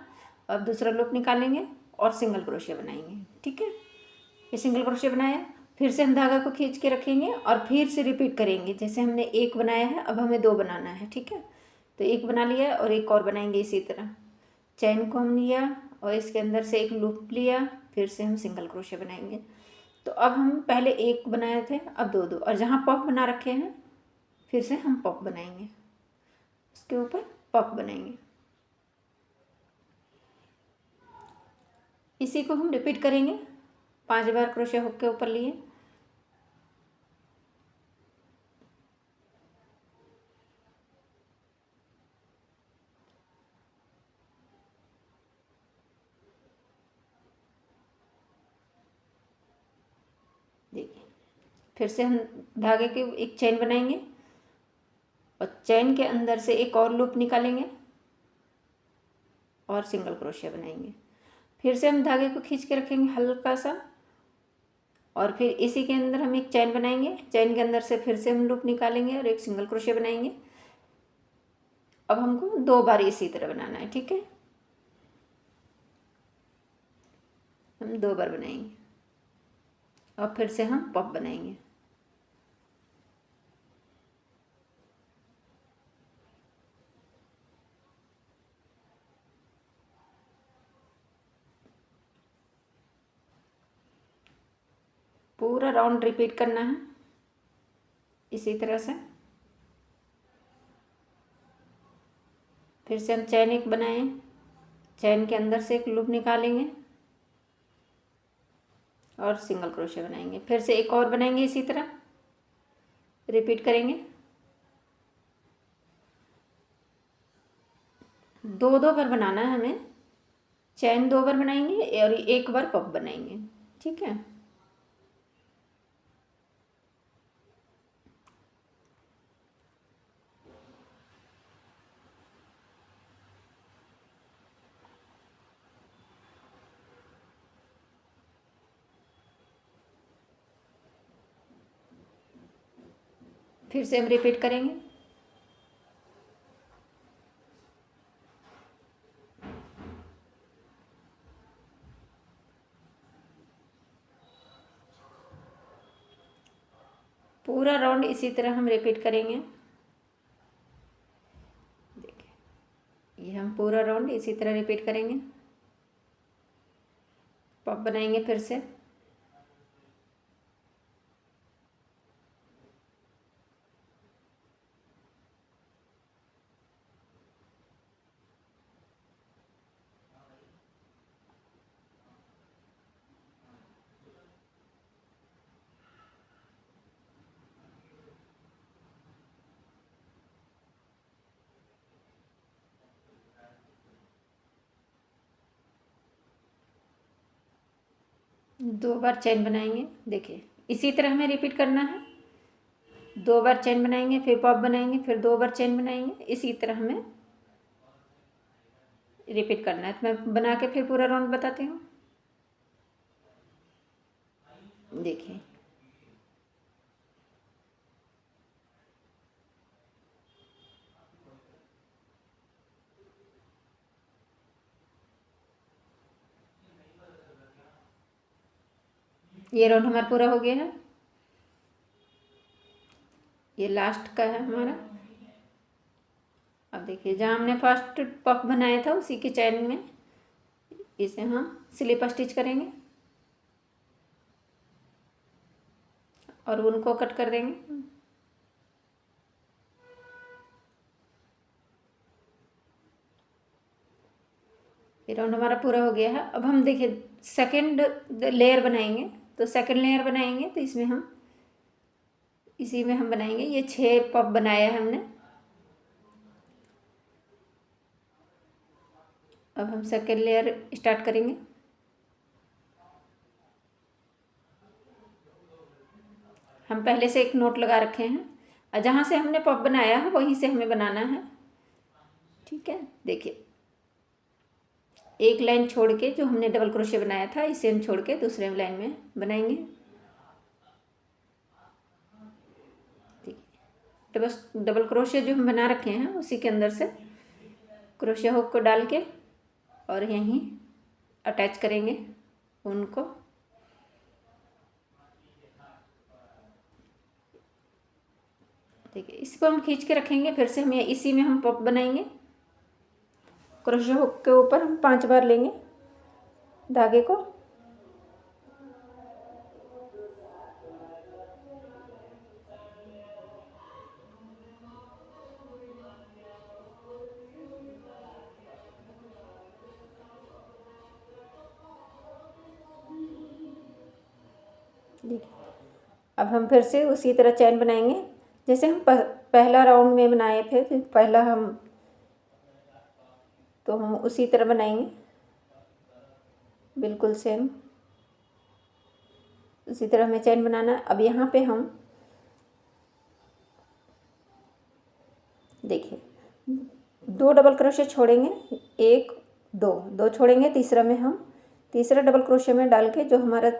अब दूसरा लूप निकालेंगे और सिंगल क्रोशिया बनाएंगे। ठीक है। ये सिंगल क्रोशिया बनाया। फिर से हम धागा को खींच के रखेंगे और फिर से रिपीट करेंगे। जैसे हमने एक बनाया है अब हमें 2 बनाना है। ठीक है। तो एक बना लिया और एक और बनाएंगे इसी तरह। चैन को हम लिया और इसके अंदर से एक लूप लिया फिर से हम सिंगल क्रोशिया बनाएंगे। तो अब हम पहले एक बनाए थे अब 2 और जहाँ पॉप बना रखे हैं फिर से हम पॉप बनाएंगे। उसके ऊपर पॉप बनाएंगे। इसी को हम रिपीट करेंगे। 5 बार क्रोशिया हुक के ऊपर लिए देखिए फिर से हम धागे के एक चैन बनाएंगे और चैन के अंदर से एक और लूप निकालेंगे सिंगल क्रोशिया बनाएंगे। फिर से हम धागे को खींच के रखेंगे हल्का सा, और फिर इसी के अंदर हम एक चैन बनाएंगे। चैन के अंदर से फिर से हम लूप निकालेंगे और एक सिंगल क्रोशिया बनाएंगे। अब हमको 2 बार इसी तरह बनाना है, ठीक है। हम 2 बार बनाएंगे और फिर से हम पॉप बनाएंगे। पूरा राउंड रिपीट करना है इसी तरह से। फिर से हम चैन एक बनाएं, चैन के अंदर से एक लूप निकालेंगे और सिंगल क्रोशिया बनाएंगे। फिर से एक और बनाएंगे, इसी तरह रिपीट करेंगे। 2 बार बनाना है हमें। चैन 2 बार बनाएंगे और 1 बार पॉप बनाएंगे, ठीक है। फिर से हम रिपीट करेंगे। पूरा राउंड इसी तरह हम रिपीट करेंगे। देखिए, ये हम पूरा राउंड इसी तरह रिपीट करेंगे। पॉप बनाएंगे फिर से। दो बार चेन बनाएंगे। देखिए, इसी तरह हमें रिपीट करना है। 2 बार चेन बनाएंगे, फिर पॉप बनाएंगे, फिर 2 बार चेन बनाएंगे। इसी तरह हमें रिपीट करना है। तो मैं बना के फिर पूरा राउंड बताती हूँ। देखिए, ये राउंड हमारा पूरा हो गया है। ये लास्ट का है हमारा। अब देखिए, जहाँ हमने फर्स्ट पफ बनाया था उसी की चैन में इसे हम स्लिप स्टिच करेंगे और उनको कट कर देंगे। ये राउंड हमारा पूरा हो गया है। अब हम देखिए सेकंड लेयर बनाएंगे। तो सेकंड लेयर बनाएंगे तो इसमें हम इसी में हम बनाएंगे। ये 6 पफ बनाया है हमने। अब हम सेकंड लेयर स्टार्ट करेंगे। हम पहले से एक नोट लगा रखे हैं और जहाँ से हमने पफ बनाया है वहीं से हमें बनाना है, ठीक है। देखिए, एक लाइन छोड़ के जो हमने डबल क्रोशिया बनाया था इसे हम छोड़ के दूसरे लाइन में बनाएंगे। तो बस डबल क्रोशिया जो हम बना रखे हैं उसी के अंदर से क्रोशिया हुक को डाल के और यहीं अटैच करेंगे उनको। देखिए, इसको हम खींच के रखेंगे। फिर से हम इसी में हम पॉप बनाएंगे। क्रोशिया हुक के ऊपर हम 5 बार लेंगे धागे को। देखिए, अब हम फिर से उसी तरह चैन बनाएंगे जैसे हम पहला राउंड में बनाए थे। तो पहला हम उसी तरह बनाएंगे, बिल्कुल सेम उसी तरह हमें चैन बनाना। अब यहाँ पे हम देखिए 2 डबल क्रोशिया छोड़ेंगे, 1 दो छोड़ेंगे, तीसरा में हम तीसरा डबल क्रोशिया में डाल के जो हमारा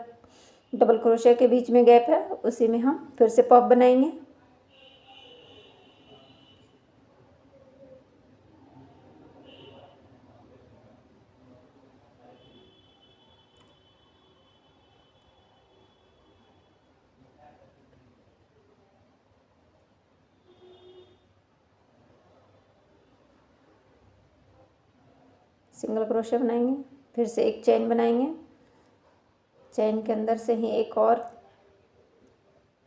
डबल क्रोशिया के बीच में गैप है उसी में हम फिर से पॉप बनाएंगे। सिंगल क्रोशिया बनाएंगे, फिर से एक चेन बनाएंगे, चेन के अंदर से ही एक और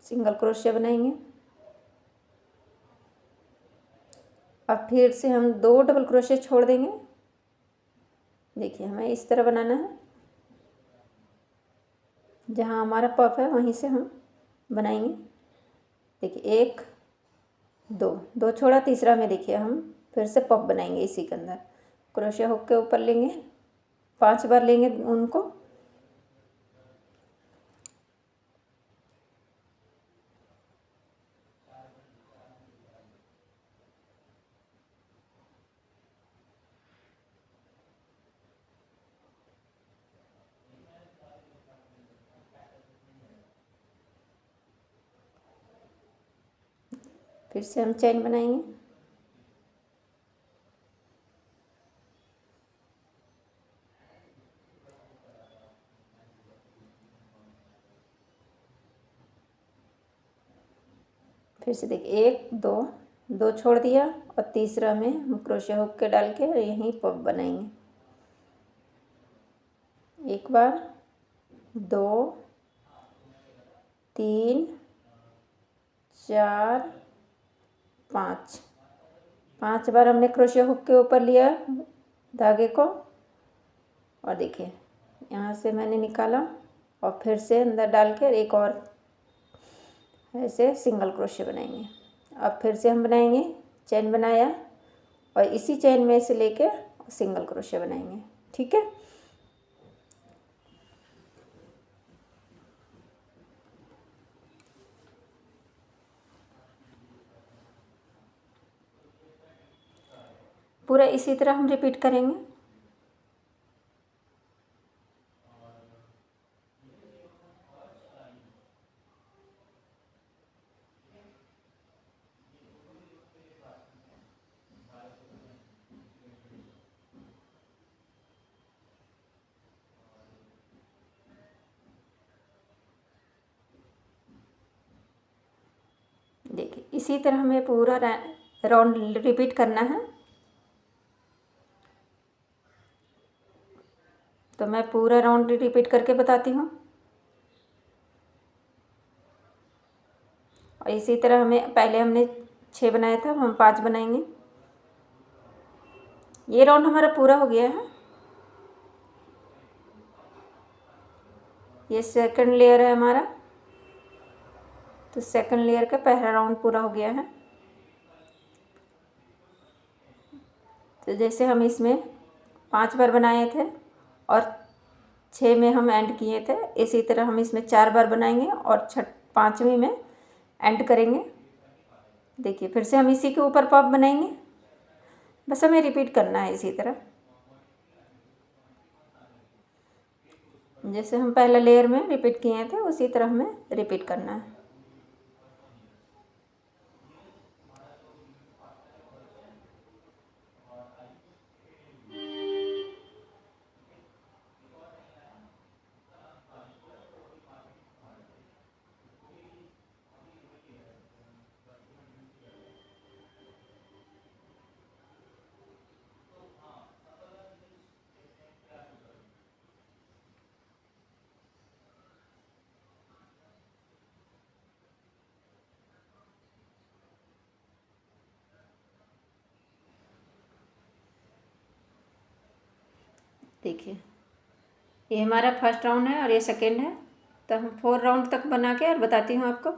सिंगल क्रोशिया बनाएंगे। अब फिर से हम 2 डबल क्रोशिया छोड़ देंगे। देखिए हमें इस तरह बनाना है, जहाँ हमारा पफ है वहीं से हम बनाएंगे। देखिए 1 2 छोड़ा, तीसरा में देखिए हम फिर से पफ बनाएंगे। इसी के अंदर क्रोशिया हुक के ऊपर लेंगे, 5 बार लेंगे उनको। फिर से हम चेन बनाएंगे। फिर से देखिए 1 2 छोड़ दिया और तीसरा में हम क्रोशिया हुक के डाल के यहीं पफ बनाएंगे। एक बार, 2 3 4 5 बार हमने क्रोशिया हुक के ऊपर लिया धागे को, और देखिए यहाँ से मैंने निकाला और फिर से अंदर डाल कर एक और ऐसे सिंगल क्रोशिया बनाएंगे। अब फिर से हम बनाएंगे, चेन बनाया और इसी चेन में से लेके सिंगल क्रोशिया बनाएंगे। ठीक है, पूरा इसी तरह हम रिपीट करेंगे। देखिए इसी तरह हमें पूरा राउंड रिपीट करना है। तो मैं पूरा राउंड रिपीट करके बताती हूँ, और इसी तरह हमें पहले हमने 6 बनाया था, हम 5 बनाएंगे। ये राउंड हमारा पूरा हो गया है। ये सेकंड लेयर है हमारा, तो सेकंड लेयर का पहला राउंड पूरा हो गया है। तो जैसे हम इसमें 5 बार बनाए थे और 6 में हम एंड किए थे, इसी तरह हम इसमें 4 बार बनाएंगे और 5वीं में एंड करेंगे। देखिए फिर से हम इसी के ऊपर पॉप बनाएंगे, बस हमें रिपीट करना है इसी तरह। जैसे हम पहला लेयर में रिपीट किए थे उसी तरह हमें रिपीट करना है। देखिए ये हमारा फर्स्ट राउंड है और ये सेकेंड है, तो हम 4 राउंड तक बना के और बताती हूँ आपको।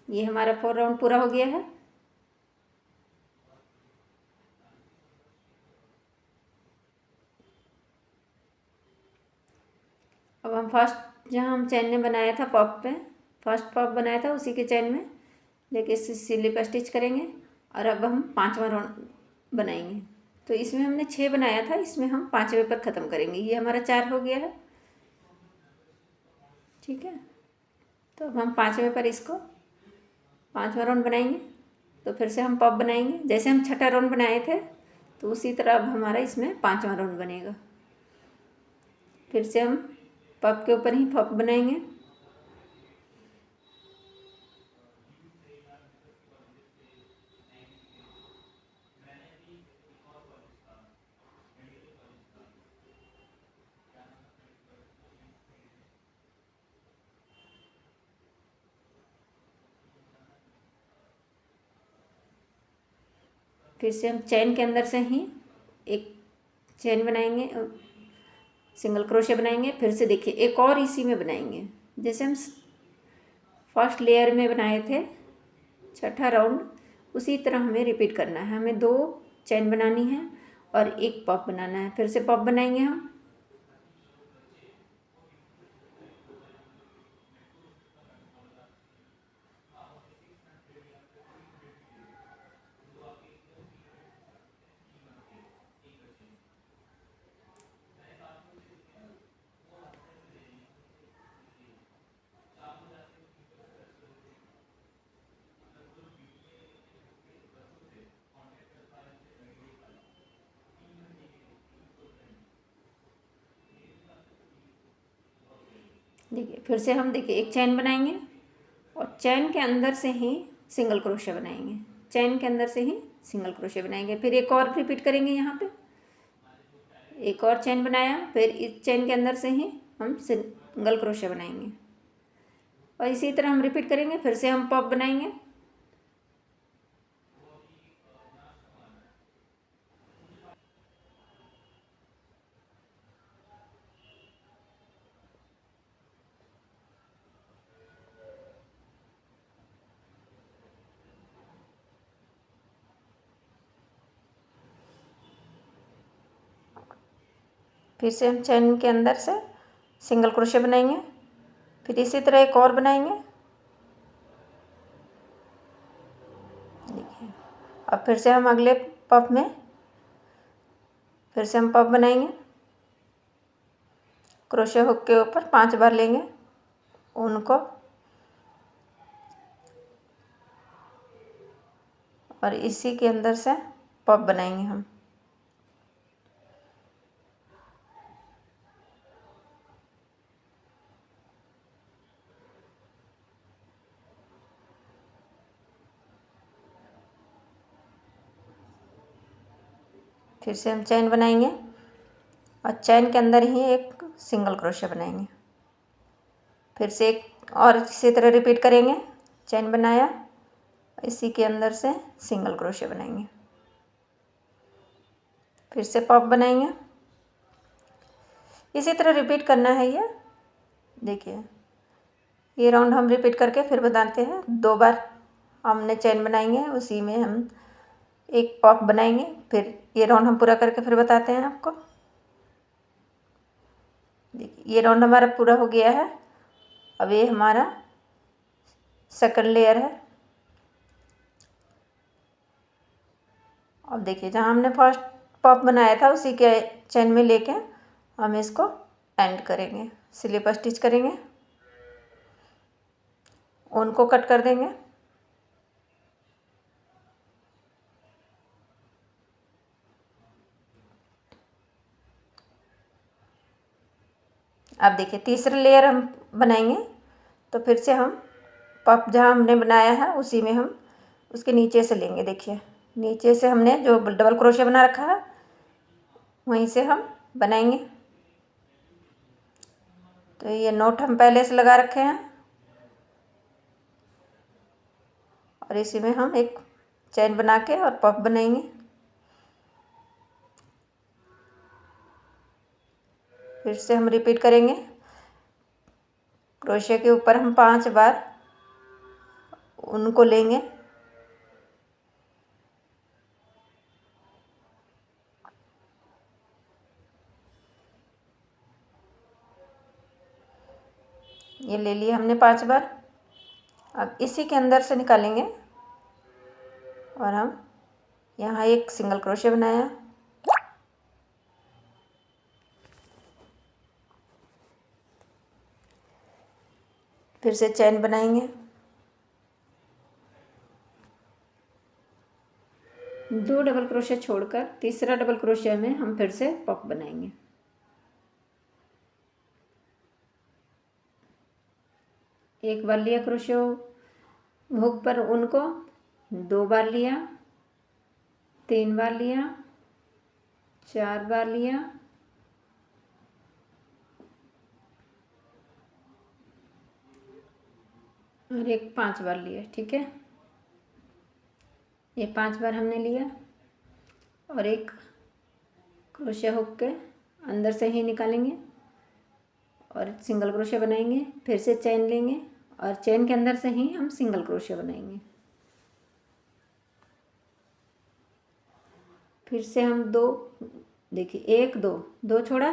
ये हमारा 4 राउंड पूरा हो गया है। अब हम फर्स्ट जहाँ हम चैन में बनाया था पॉप पे, फर्स्ट पॉप बनाया था उसी के चैन में लेके इसे स्लिप स्टिच करेंगे, और अब हम 5वां राउंड बनाएंगे। तो इसमें हमने 6 बनाया था, इसमें हम 5वें पर ख़त्म करेंगे। ये हमारा 4 हो गया है, ठीक है। तो अब हम 5वें पर इसको 5वां राउंड बनाएंगे। तो फिर से हम पॉप बनाएंगे, जैसे हम छठा राउंड बनाए थे तो उसी तरह अब हमारा इसमें 5वां राउंड बनेगा। फिर से हम पॉप के ऊपर ही पॉप बनाएंगे। फिर से हम चैन के अंदर से ही एक चैन बनाएंगे, सिंगल क्रोशे बनाएंगे। फिर से देखिए एक और इसी में बनाएंगे, जैसे हम फर्स्ट लेयर में बनाए थे छठा राउंड, उसी तरह हमें रिपीट करना है। हमें 2 चैन बनानी है और एक पॉप बनाना है। फिर से पॉप बनाएंगे हम। देखिए फिर से हम देखिए एक चैन बनाएंगे और चैन के अंदर से ही सिंगल क्रोशे बनाएंगे। चैन के अंदर से ही सिंगल क्रोशे बनाएंगे। फिर एक और रिपीट करेंगे, यहाँ पे एक और चैन बनाया, फिर इस चैन के अंदर से ही हम सिंगल क्रोशे बनाएंगे और इसी तरह हम रिपीट करेंगे। फिर से हम पॉप बनाएंगे। फिर से हम चैन के अंदर से सिंगल क्रोशे बनाएंगे। फिर इसी तरह एक और बनाएंगे। देखिए अब फिर से हम अगले पफ में फिर से हम पफ बनाएंगे। क्रोशे हुक के ऊपर 5 बार लेंगे उनको और इसी के अंदर से पफ बनाएंगे हम। फिर से हम चैन बनाएंगे और चैन के अंदर ही एक सिंगल क्रोशे बनाएंगे। फिर से एक और इसी तरह रिपीट करेंगे। चैन बनाया, इसी के अंदर से सिंगल क्रोशे बनाएंगे। फिर से पॉप बनाएंगे। इसी तरह रिपीट करना है ये। देखिए ये राउंड हम रिपीट करके फिर बताते हैं। 2 बार हमने चैन बनाएंगे, उसी में हम एक पॉप बनाएंगे। फिर ये राउंड हम पूरा करके फिर बताते हैं आपको। देखिए ये राउंड हमारा पूरा हो गया है। अब ये हमारा सेकंड लेयर है। अब देखिए जहाँ हमने फर्स्ट पॉप बनाया था उसी के चैन में लेके हम इसको एंड करेंगे, स्लिप स्टिच करेंगे, उनको कट कर देंगे। अब देखिए तीसरा लेयर हम बनाएंगे, तो फिर से हम पफ जहाँ हमने बनाया है उसी में हम उसके नीचे से लेंगे। देखिए नीचे से हमने जो डबल क्रोशे बना रखा है वहीं से हम बनाएंगे। तो ये नोट हम पहले से लगा रखे हैं और इसी में हम एक चैन बना के और पफ बनाएंगे। फिर से हम रिपीट करेंगे। क्रोशे के ऊपर हम 5 बार उनको लेंगे। ये ले लिए हमने 5 बार। अब इसी के अंदर से निकालेंगे और हम यहाँ एक सिंगल क्रोशे बनाया फिर से चैन बनाएंगे, 2 डबल क्रोशिया छोड़कर तीसरा डबल क्रोशिया में हम फिर से पॉप बनाएंगे। एक बार लिया क्रोशिया हुक पर उनको, 2 बार लिया, 3 बार लिया, 4 बार लिया, और एक 5 बार लिया। ठीक है, ये 5 बार हमने लिया और एक क्रोशिया हुक के अंदर से ही निकालेंगे और सिंगल क्रोशिया बनाएंगे। फिर से चैन लेंगे और चैन के अंदर से ही हम सिंगल क्रोशिया बनाएंगे। फिर से हम 2, देखिए 1 2 छोड़ा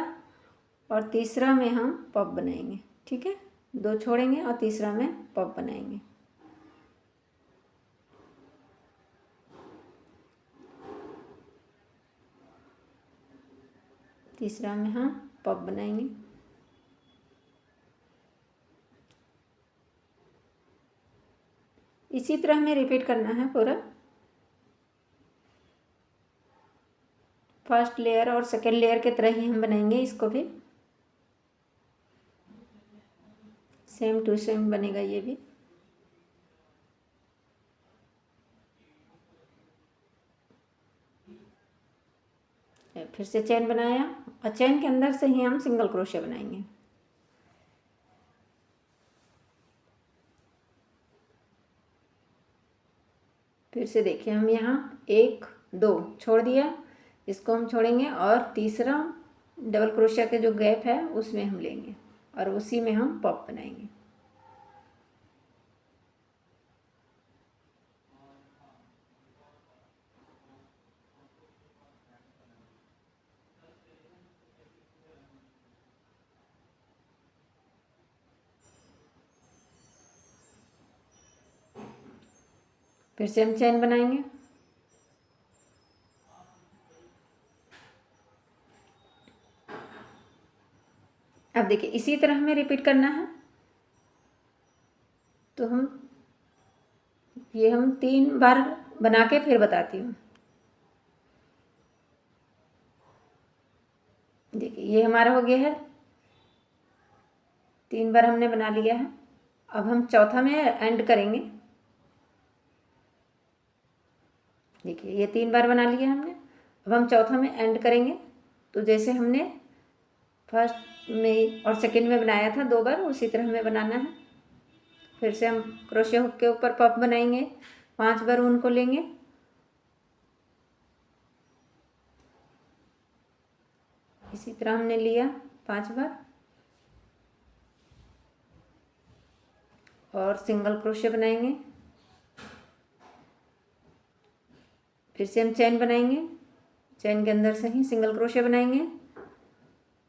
और तीसरा में हम पॉप बनाएंगे। ठीक है, 2 छोड़ेंगे और तीसरा में पॉप बनाएंगे। तीसरा में हम पॉप बनाएंगे। इसी तरह हमें रिपीट करना है पूरा। फर्स्ट लेयर और सेकेंड लेयर के तरह ही हम बनाएंगे इसको भी, सेम टू सेम बनेगा ये भी। फिर से चैन बनाया और चैन के अंदर से ही हम सिंगल क्रोशिया बनाएंगे। फिर से देखिए हम यहाँ 1 2 छोड़ दिया, इसको हम छोड़ेंगे और तीसरा डबल क्रोशिया के जो गैप है उसमें हम लेंगे और उसी में हम पॉप बनाएंगे। फिर से हम चैन बनाएंगे, अब देखिए इसी तरह हमें रिपीट करना है। तो हम 3 बार बना के फिर बताती हूँ। देखिए ये हमारा हो गया है, 3 बार हमने बना लिया है। अब हम चौथा में एंड करेंगे। देखिए ये 3 बार बना लिया हमने, अब हम चौथा में एंड करेंगे। तो जैसे हमने फर्स्ट में और सेकंड में बनाया था 2 बार, उसी तरह हमें बनाना है। फिर से हम क्रोशिया हुक के ऊपर पॉप बनाएंगे, 5 बार ऊन को लेंगे, इसी तरह हमने लिया 5 बार और सिंगल क्रोशिया बनाएंगे। फिर से हम चैन बनाएंगे, चैन के अंदर से ही सिंगल क्रोशिया बनाएंगे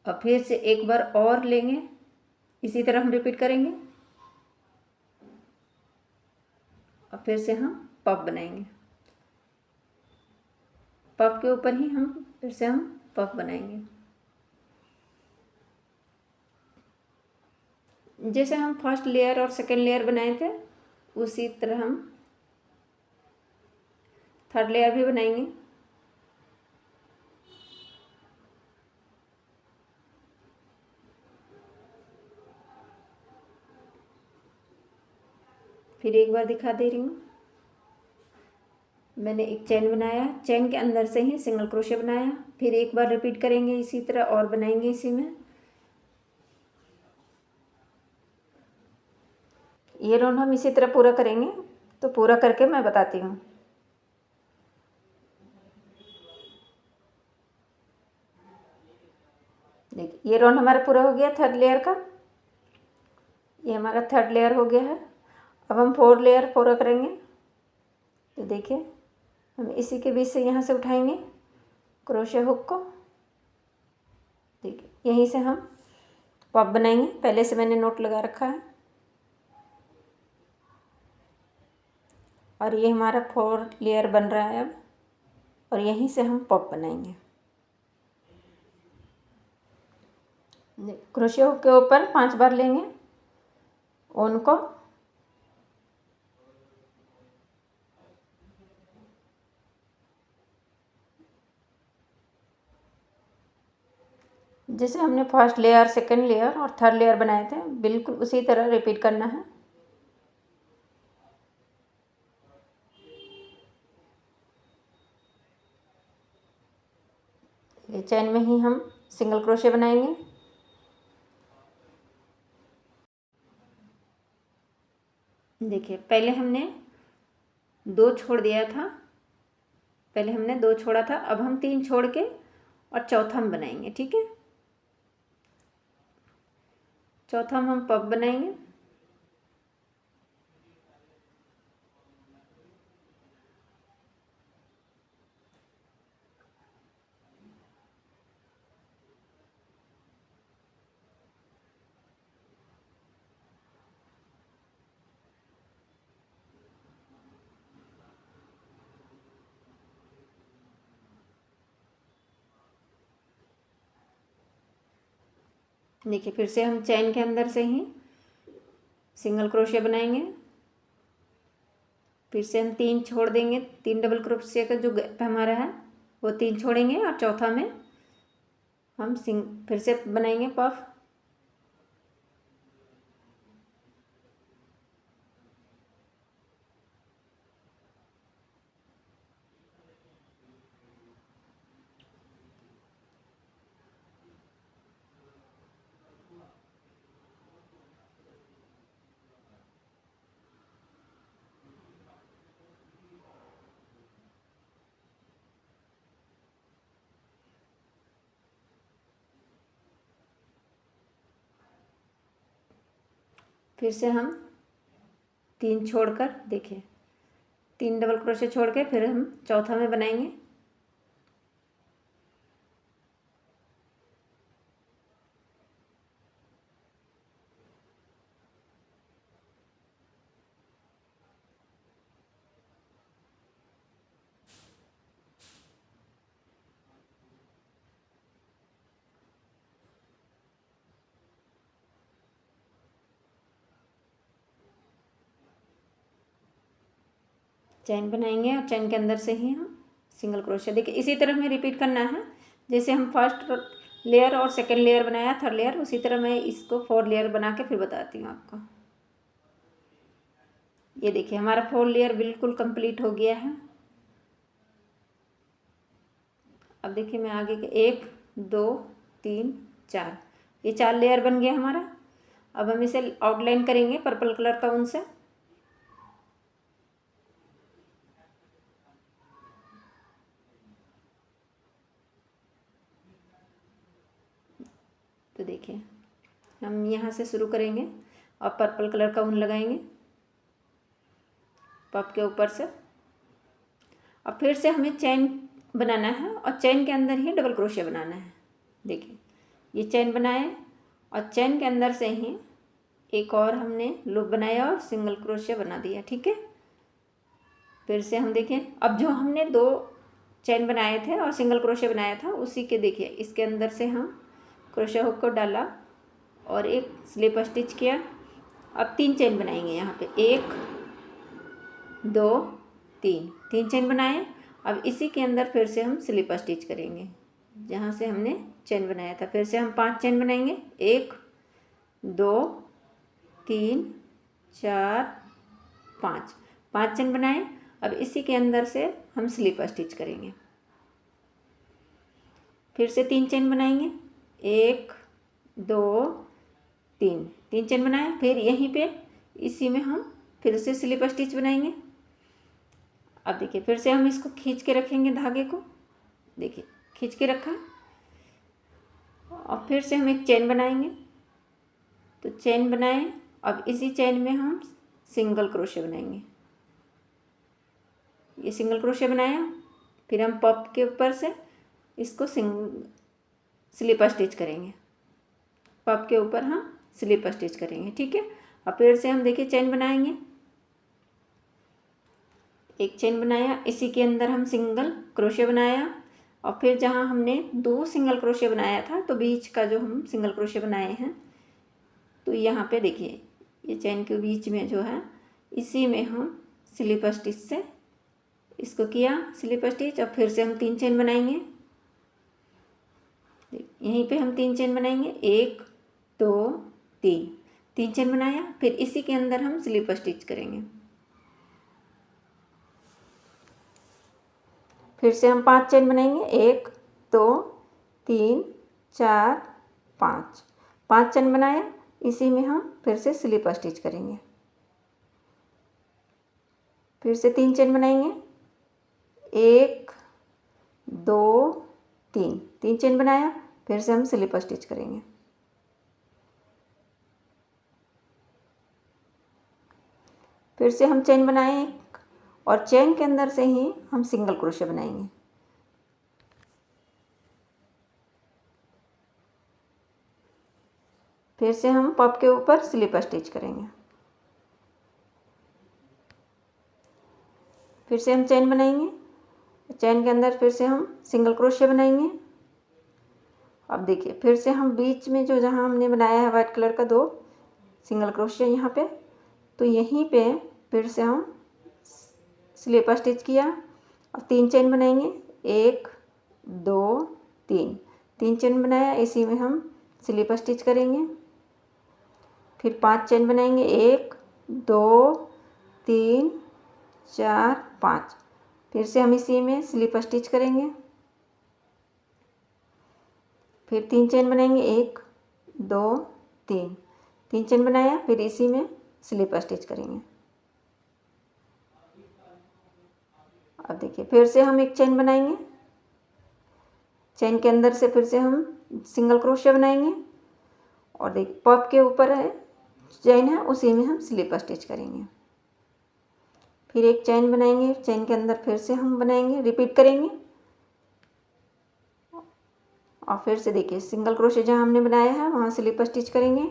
और फिर से एक बार और लेंगे, इसी तरह हम रिपीट करेंगे और फिर से हम पॉप बनाएंगे। पॉप के ऊपर ही हम फिर से हम पॉप बनाएंगे। जैसे हम फर्स्ट लेयर और सेकेंड लेयर बनाए थे उसी तरह हम थर्ड लेयर भी बनाएंगे। फिर एक बार दिखा दे रही हूँ, मैंने एक चैन बनाया, चैन के अंदर से ही सिंगल क्रोशिया बनाया, फिर एक बार रिपीट करेंगे इसी तरह और बनाएंगे इसी में। ये राउंड हम इसी तरह पूरा करेंगे, तो पूरा करके मैं बताती हूँ। देखिए ये राउंड हमारा पूरा हो गया थर्ड लेयर का, ये हमारा थर्ड लेयर हो गया है। अब हम 4 लेयर पूरा करेंगे। तो देखिए हम इसी के बीच से यहाँ से उठाएंगे क्रोशिया हुक को, देखिए यहीं से हम पॉप बनाएंगे। पहले से मैंने नोट लगा रखा है और ये हमारा 4 लेयर बन रहा है अब, और यहीं से हम पॉप बनाएंगे। क्रोशिया हुक के ऊपर 5 बार लेंगे, ऊन को जैसे हमने फर्स्ट लेयर, सेकंड लेयर और थर्ड लेयर बनाए थे, बिल्कुल उसी तरह रिपीट करना है। ये चैन में ही हम सिंगल क्रोशे बनाएंगे। देखिए पहले हमने 2 छोड़ दिया था, पहले हमने 2 छोड़ा था, अब हम 3 छोड़ के और चौथा हम बनाएंगे। ठीक है, चौथा हम पफ बनाएंगे। देखिए फिर से हम चैन के अंदर से ही सिंगल क्रोशिया बनाएंगे। फिर से हम 3 छोड़ देंगे, 3 डबल क्रोशिया का जो गैप हमारा है वो 3 छोड़ेंगे और चौथा में हम फिर से बनाएंगे पफ। फिर से हम 3 छोड़कर, देखिए 3 डबल क्रोशिया छोड़ के फिर हम चौथा में बनाएंगे। चैन बनाएंगे और चैन के अंदर से ही हम सिंगल क्रोशिया, देखिए इसी तरह हमें रिपीट करना है। जैसे हम फर्स्ट लेयर और सेकंड लेयर बनाया, थर्ड लेयर, उसी तरह मैं इसको 4 लेयर बना के फिर बताती हूँ आपको। ये देखिए हमारा 4 लेयर बिल्कुल कंप्लीट हो गया है। अब देखिए मैं आगे के 1 2 3 4, ये 4 लेयर बन गया हमारा। अब हम इसे आउटलाइन करेंगे पर्पल कलर का ऊन से। तो देखिए हम यहाँ से शुरू करेंगे और पर्पल कलर का ऊन लगाएंगे पफ के ऊपर से। और फिर से हमें चैन बनाना है और चैन के अंदर ही डबल क्रोशिया बनाना है। देखिए ये चैन बनाए और चैन के अंदर से ही एक और हमने लूप बनाया और सिंगल क्रोशिया बना दिया। ठीक है, फिर से हम देखें, अब जो हमने 2 चैन बनाए थे और सिंगल क्रोशिया बनाया था उसी के देखिए इसके अंदर से हम क्रोशिया हुक को डाला और एक स्लिप स्टिच किया। अब 3 चैन बनाएंगे यहाँ पे, 1 2 3 चैन बनाए। अब इसी के अंदर फिर से हम स्लिप स्टिच करेंगे जहाँ से हमने चैन बनाया था। फिर से हम 5 चैन बनाएंगे, 1 2 3 4 5 चैन बनाए। अब इसी के अंदर से हम स्लिप स्टिच करेंगे। फिर से 3 चैन बनाएंगे, 1 2 3 चैन बनाए। फिर यहीं पे इसी में हम फिर से स्लिप स्टिच बनाएंगे। अब देखिए फिर से हम इसको खींच के रखेंगे धागे को, देखिए खींच के रखा और फिर से हम एक चैन बनाएंगे। तो चैन बनाए, अब इसी चैन में हम सिंगल क्रोशिया बनाएंगे। ये सिंगल क्रोशिया बनाया, फिर हम पफ के ऊपर से इसको स्लिप स्टिच करेंगे, पफ के ऊपर हम स्लिप स्टिच करेंगे। ठीक है, अब फिर से हम देखिए चैन बनाएंगे, एक चैन बनाया, इसी के अंदर हम सिंगल क्रोशिया बनाया और फिर जहाँ हमने 2 सिंगल क्रोशिया बनाया था तो बीच का जो हम सिंगल क्रोशिया बनाए हैं तो यहाँ पे देखिए ये चेन के बीच में जो है इसी में हम स्लिप स्टिच से इसको किया स्लिप स्टिच, और फिर से हम 3 चेन बनाएंगे। यहीं पे हम 3 चेन बनाएंगे, 1 2 3 चेन बनाया, फिर इसी के अंदर हम स्लिप स्टिच करेंगे। फिर से हम 5 चेन बनाएंगे, 1 2 3 4 5 चेन बनाया, इसी में हम फिर से स्लिप स्टिच करेंगे। फिर से 3 चेन बनाएंगे, 1 2 3 चेन बनाया, फिर से हम स्लिप स्टिच करेंगे। फिर से हम चेन बनाए एक, और चेन के अंदर से ही हम सिंगल क्रोशे बनाएंगे। फिर से हम पॉप के ऊपर स्लिप स्टिच करेंगे। फिर से हम चेन बनाएंगे, चेन के अंदर फिर से हम सिंगल क्रोशे बनाएंगे। अब देखिए फिर से हम बीच में जो जहाँ हमने बनाया है वाइट कलर का 2 सिंगल क्रोशे यहाँ पे, तो यहीं पे फिर से हम स्लिप स्टिच किया। अब 3 चेन बनाएंगे, 1 2 3 चेन बनाया, इसी में हम स्लिप स्टिच करेंगे। फिर 5 चेन बनाएंगे, 1 2 3 4 5, फिर से हम इसी में स्लिप स्टिच करेंगे। फिर 3 चेन बनाएंगे, 1 2 3 चेन बनाया, फिर इसी में स्लिप स्टिच करेंगे। अब देखिए फिर से हम एक चेन बनाएंगे, चेन के अंदर से फिर से हम सिंगल क्रोशे बनाएंगे, और देखिए पॉप के ऊपर है चेन है, उसी में हम स्लिप स्टिच करेंगे। फिर एक चेन बनाएंगे, चेन के अंदर फिर से हम बनाएंगे, रिपीट करेंगे, और फिर से देखिए सिंगल क्रोशे जहाँ हमने बनाया है वहाँ स्लिप स्टिच करेंगे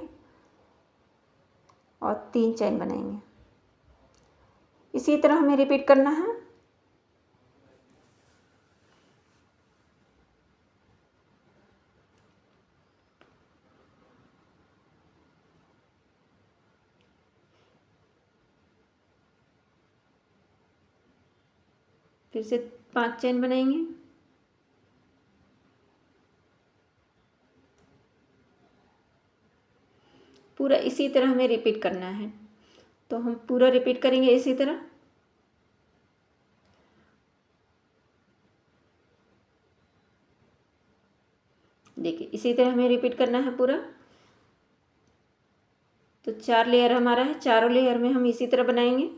और 3 चेन बनाएंगे। इसी तरह हमें रिपीट करना है। फिर से 5 चेन बनाएंगे, पूरा इसी तरह हमें रिपीट करना है। तो हम पूरा रिपीट करेंगे इसी तरह। देखिए इसी तरह हमें रिपीट करना है पूरा। तो 4 लेयर हमारा है, चारों लेयर में हम इसी तरह बनाएंगे।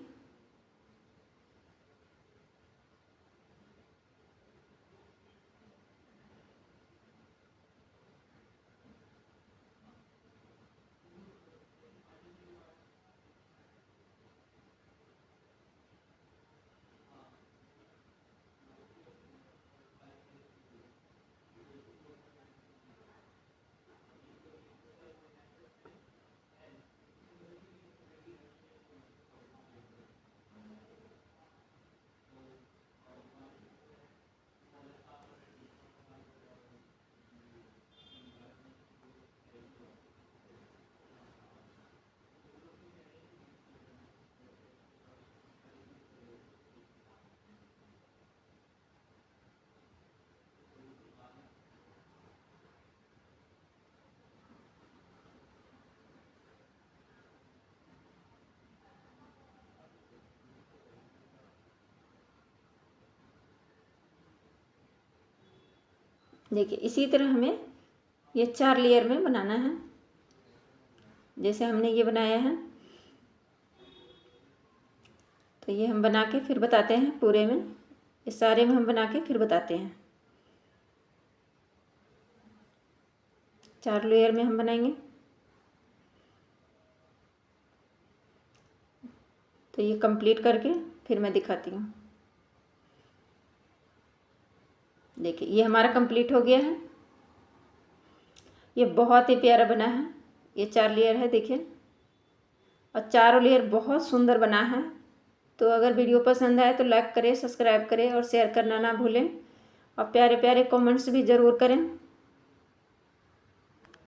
देखिए इसी तरह हमें ये 4 लेयर में बनाना है, जैसे हमने ये बनाया है। तो ये हम बना के फिर बताते हैं पूरे में, इस सारे में हम बना के फिर बताते हैं। 4 लेयर में हम बनाएंगे। तो ये कंप्लीट करके फिर मैं दिखाती हूँ। देखिए ये हमारा कंप्लीट हो गया है। ये बहुत ही प्यारा बना है। ये 4 लेयर है देखिए, और चारों लेयर बहुत सुंदर बना है। तो अगर वीडियो पसंद आए तो लाइक करें, सब्सक्राइब करें और शेयर करना ना भूलें, और प्यारे प्यारे कमेंट्स भी ज़रूर करें।